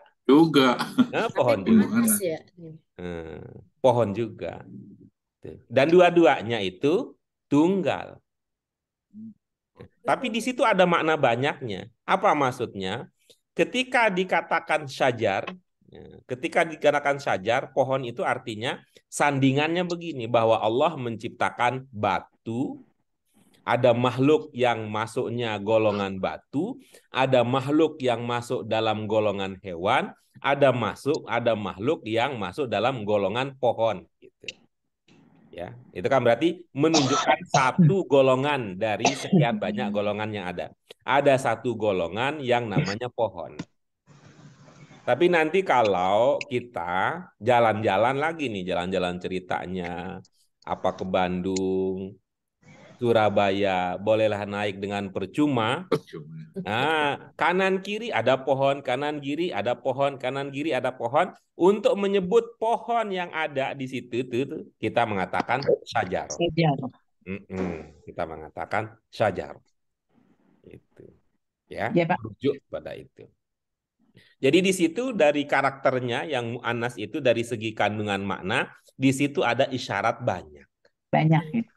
Nah, pohon juga. Pohon juga. Dan dua-duanya itu tunggal. Tapi di situ ada makna banyaknya. Apa maksudnya? Ketika dikatakan syajar, pohon itu artinya sandingannya begini, bahwa Allah menciptakan batu, ada makhluk yang masuknya golongan batu, ada makhluk yang masuk dalam golongan hewan, ada makhluk yang masuk dalam golongan pohon. Gitu. Ya, itu kan berarti menunjukkan satu golongan dari sekian banyak golongan yang ada. Ada satu golongan yang namanya pohon. Tapi nanti kalau kita jalan-jalan lagi nih, jalan-jalan ceritanya, apa ke Bandung, Surabaya, bolehlah naik dengan percuma. Nah, kanan kiri ada pohon, kanan kiri ada pohon, kanan kiri ada pohon. Untuk menyebut pohon yang ada di situ, kita mengatakan syajar. Kita mengatakan syajar. Itu, ya, merujuk pada itu. Jadi di situ dari karakternya yang mu'annas itu dari segi kandungan makna, di situ ada isyarat banyak.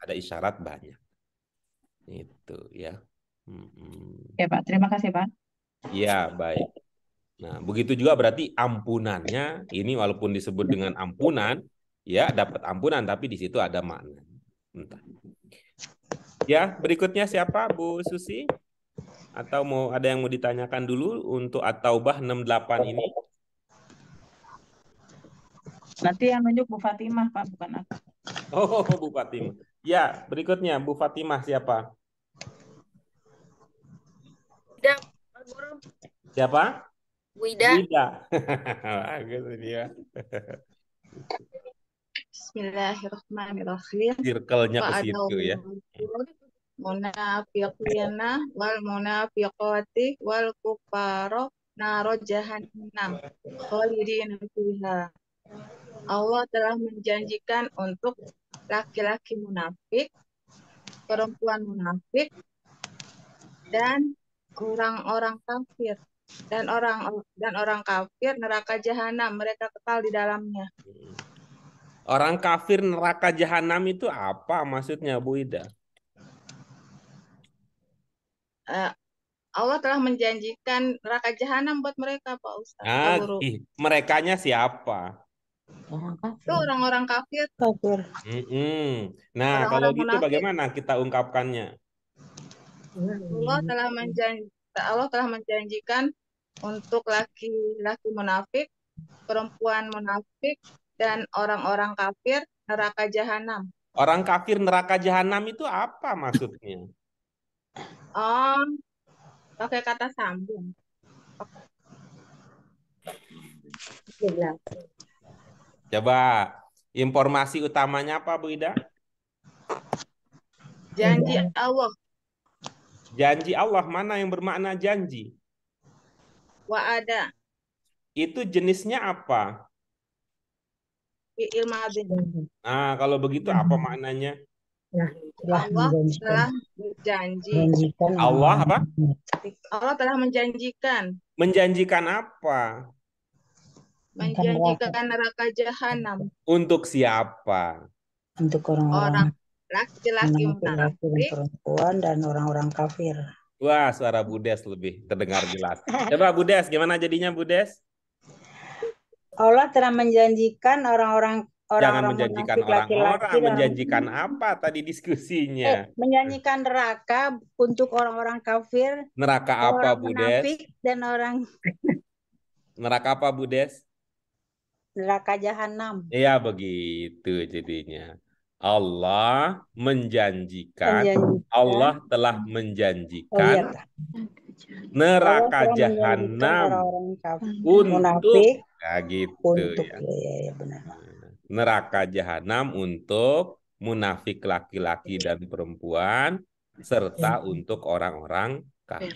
Ada isyarat banyak. Itu ya. Ya Pak, terima kasih Pak. Ya, baik. Nah, begitu juga berarti ampunannya ini walaupun disebut dengan ampunan, ya dapat ampunan tapi di situ ada makna. Entah. Ya, berikutnya siapa Bu Susi? Atau ada yang mau ditanyakan dulu untuk At-Taubah 68 ini? Nanti yang nunjuk Bu Fatimah Pak, bukan aku. Oh, Bu Fatimah. Ya, berikutnya Bu Fatimah siapa? Siapa? Wida. Bagus dia. Bismillahirrahmanirrahim. Circle-nya ke situ ya. Munafiqina wal munafiqati wal kuffara naro jahannam khalidina fiha. Allah telah menjanjikan untuk laki-laki munafik, perempuan munafik, dan orang-orang kafir Dan orang kafir neraka jahanam, mereka kekal di dalamnya. Orang kafir neraka jahanam itu apa maksudnya, Bu Ida? Allah telah menjanjikan neraka jahanam buat mereka, Pak Ustaz, Pak Guru. Merekanya siapa? Itu orang-orang kafir. Nah, kalau Orang-orang gitu munafik. bagaimana kita ungkapkannya? Allah telah menjanjikan untuk laki-laki munafik, perempuan munafik, dan orang-orang kafir neraka jahanam. Orang kafir neraka jahanam itu apa maksudnya? Pakai kata sambung. Coba informasi utamanya apa, Bu Ida? Janji Allah. Janji Allah, mana yang bermakna janji? Wa'ada. Itu jenisnya apa? Fi'il madhi. Nah, kalau begitu apa maknanya? Allah telah berjanji. Allah apa? Allah telah menjanjikan. Menjanjikan apa? Menjanjikan neraka jahanam. Untuk siapa? Untuk orang-orang laki-laki munafik, perempuan, dan orang-orang kafir. Wah, suara Budes lebih terdengar jelas. Coba Budes, gimana jadinya Budes? Allah telah menjanjikan orang-orang Jangan menjanjikan orang-orang, menjanjikan apa tadi diskusinya? Menjanjikan neraka untuk orang-orang kafir. Neraka apa, Budes? Dan orang neraka apa, Budes? Neraka jahanam. Iya, begitu jadinya. Allah menjanjikan. Allah telah menjanjikan neraka jahanam untuk neraka jahanam untuk munafik laki-laki dan perempuan serta untuk orang-orang kafir.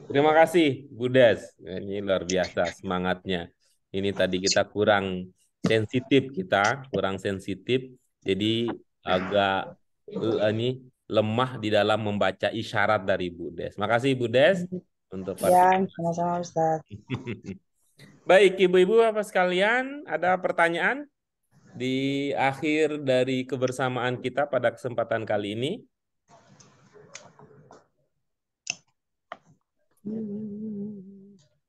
Terima kasih Budes. Ini luar biasa semangatnya. Ini tadi kita kurang sensitif, jadi agak lemah di dalam membaca isyarat dari Budes. Makasih Budes untuk sama-sama Ustaz. Baik, Ibu-ibu Bapak sekalian, ada pertanyaan di akhir dari kebersamaan kita pada kesempatan kali ini?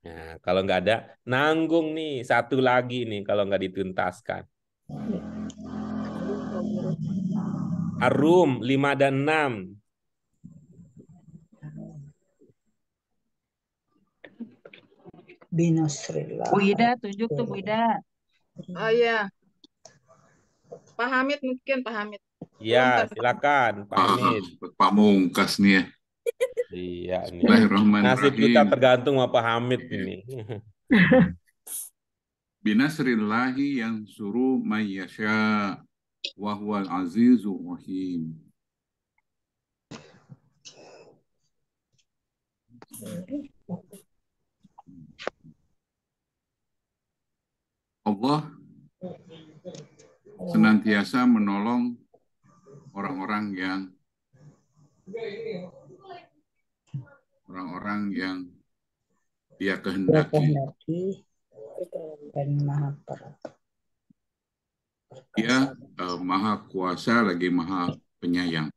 Nah, kalau nggak ada, nanggung nih satu lagi nih kalau nggak dituntaskan. Ar-Rum 5 dan 6. Binasrillah. Bu Ida, tunjuk tuh Bu Ida. Oh iya. Pak Hamid mungkin, Pak Hamid. Ya, silakan Pak Hamid. Pak Mungkas nih ya. Iya nih. Nasib kita tergantung sama Pak Hamid ini. Binasrillahi yang suruh mayyasha wa huwal azizur rahim. Allah senantiasa menolong orang-orang yang Dia kehendaki dan Maha Dia Maha Kuasa lagi Maha Penyayang.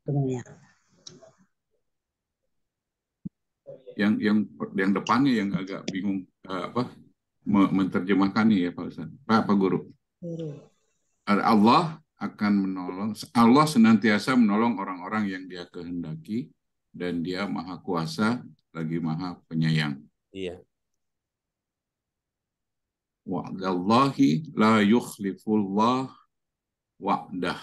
Yang depannya yang agak bingung menerjemahkannya ya Pak Ustaz. Pak Guru. Allah akan menolong. Allah senantiasa menolong orang-orang yang Dia kehendaki dan Dia Maha Kuasa lagi Maha Penyayang. Iya. Wa'dallahi la yukhlifullah wa'dah.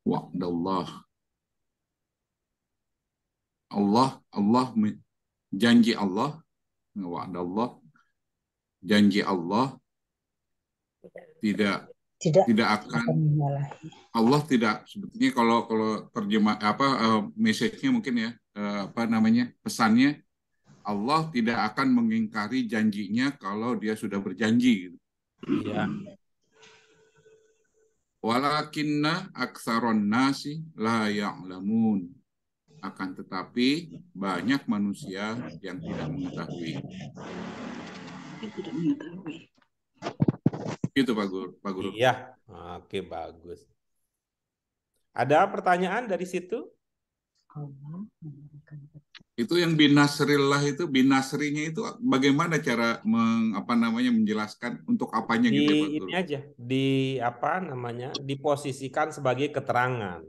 Wa'dallah. Allah janji Allah. Wa'dallah. Janji Allah tidak akan Allah tidak sebetulnya kalau terjemah message-nya mungkin ya pesannya Allah tidak akan mengingkari janjinya kalau dia sudah berjanji. Iya. Walakinna aktsaron nasi la ya'lamun. Akan tetapi banyak manusia yang tidak mengetahui. Tidak mengetahui. Gitu Pak Guru. Iya. Oke, bagus. Ada pertanyaan dari situ? Itu yang binasrillah itu, binasrinya itu bagaimana cara menjelaskan untuk apanya gitu ya Pak Guru? Ini aja, diposisikan sebagai keterangan.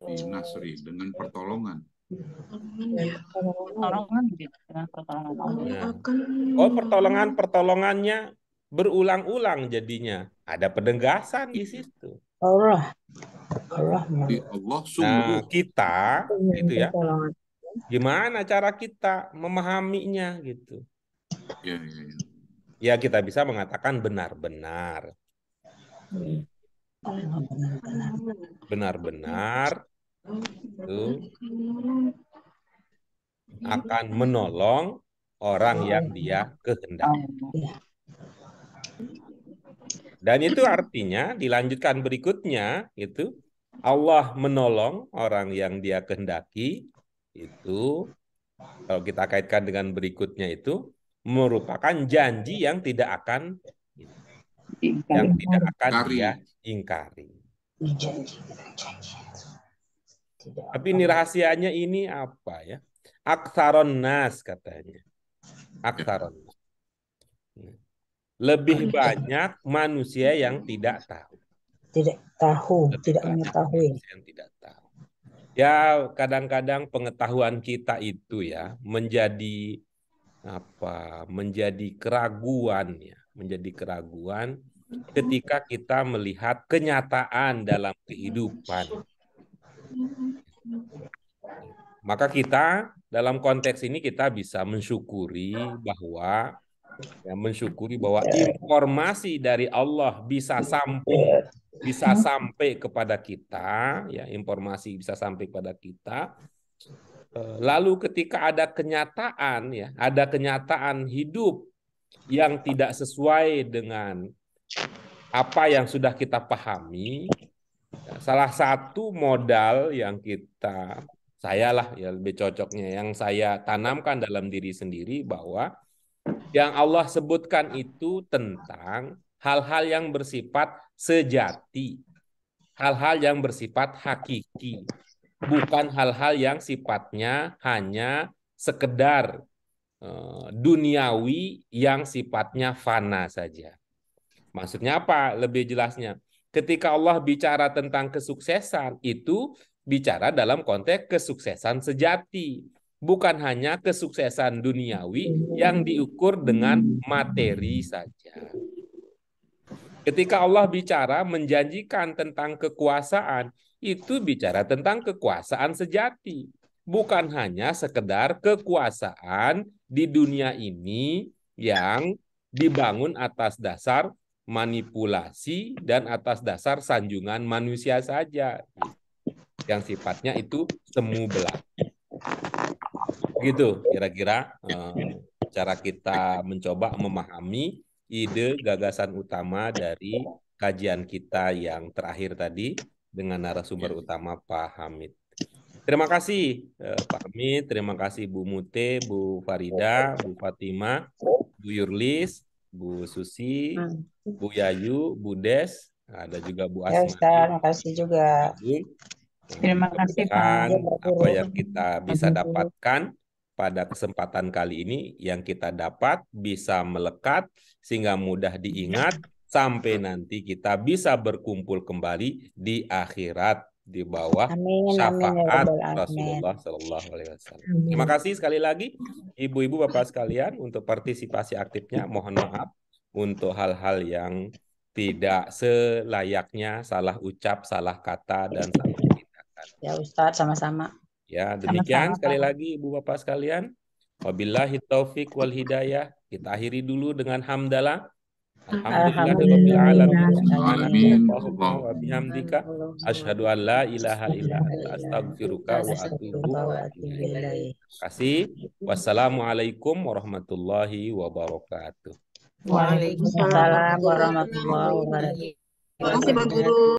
Binasri dengan pertolongan. Pertolongan gitu, dengan pertolongan Allah. Oh, pertolongannya berulang-ulang jadinya. Ada penegasan di situ. Allah Nah, sungguh. kita gitu ya. Gimana cara kita memahaminya gitu? Ya, kita bisa mengatakan benar-benar. Benar-benar itu akan menolong orang yang dia kehendaki. Dan itu artinya dilanjutkan berikutnya itu Allah menolong orang yang dia kehendaki itu, kalau kita kaitkan dengan berikutnya itu merupakan janji yang tidak akan dia ingkari. Tapi ini rahasianya ini apa ya? Aktsaron nas katanya. Aktsaron nas. Lebih banyak manusia yang tidak tahu. Tidak mengetahui. Yang tidak tahu. Ya, kadang-kadang pengetahuan kita itu ya menjadi keraguan ya, menjadi keraguan ketika kita melihat kenyataan dalam kehidupan. Maka kita dalam konteks ini kita bisa mensyukuri bahwa informasi dari Allah bisa sampai kepada kita, ya, informasi bisa sampai kepada kita. Lalu ketika ada kenyataan hidup yang tidak sesuai dengan apa yang sudah kita pahami, salah satu modal yang lebih cocoknya yang saya tanamkan dalam diri sendiri bahwa yang Allah sebutkan itu tentang hal-hal yang bersifat sejati, hal-hal yang bersifat hakiki, bukan hal-hal yang sifatnya hanya sekedar duniawi yang sifatnya fana saja. Maksudnya apa? Lebih jelasnya, ketika Allah bicara tentang kesuksesan, itu bicara dalam konteks kesuksesan sejati. Bukan hanya kesuksesan duniawi yang diukur dengan materi saja. Ketika Allah bicara menjanjikan tentang kekuasaan, itu bicara tentang kekuasaan sejati. Bukan hanya sekedar kekuasaan di dunia ini yang dibangun atas dasar manipulasi dan atas dasar sanjungan manusia saja. Yang sifatnya itu semu belaka. Begitu kira-kira cara kita mencoba memahami ide gagasan utama dari kajian kita yang terakhir tadi dengan narasumber utama Pak Hamid. Terima kasih Pak Hamid, terima kasih Bu Mute, Bu Farida, Bu Fatima, Bu Yurlis, Bu Susi, Bu Yayu, Bu Des, ada juga Bu Asma. Terima kasih juga. Terima kasih Pak. Apa yang kita bisa dapatkan pada kesempatan kali ini, yang kita dapat bisa melekat sehingga mudah diingat sampai nanti kita bisa berkumpul kembali di akhirat di bawah syafaat Rasulullah Sallallahu Alaihi Wasallam. Terima kasih sekali lagi ibu-ibu bapak sekalian untuk partisipasi aktifnya. Mohon maaf untuk hal-hal yang tidak selayaknya, salah ucap, salah kata, dan salah tindakan. Ya Ustadz, sama-sama. Ya, demikian sekali lagi Ibu Bapak sekalian. Wabillahi taufik wal hidayah. Kita akhiri dulu dengan hamdalah. Alhamdulillahirabbil alamin. Alamin. Subhanakallahumma wa bihamdika asyhadu an la ilaha illa anta astaghfiruka wa atubu ilaik. Kasih. Wassalamualaikum warahmatullahi wabarakatuh. Waalaikumsalam Waalaikumsalam warahmatullahi wabarakatuh. warahmatullahi Terima kasih Pak wabarakatuh. Guru.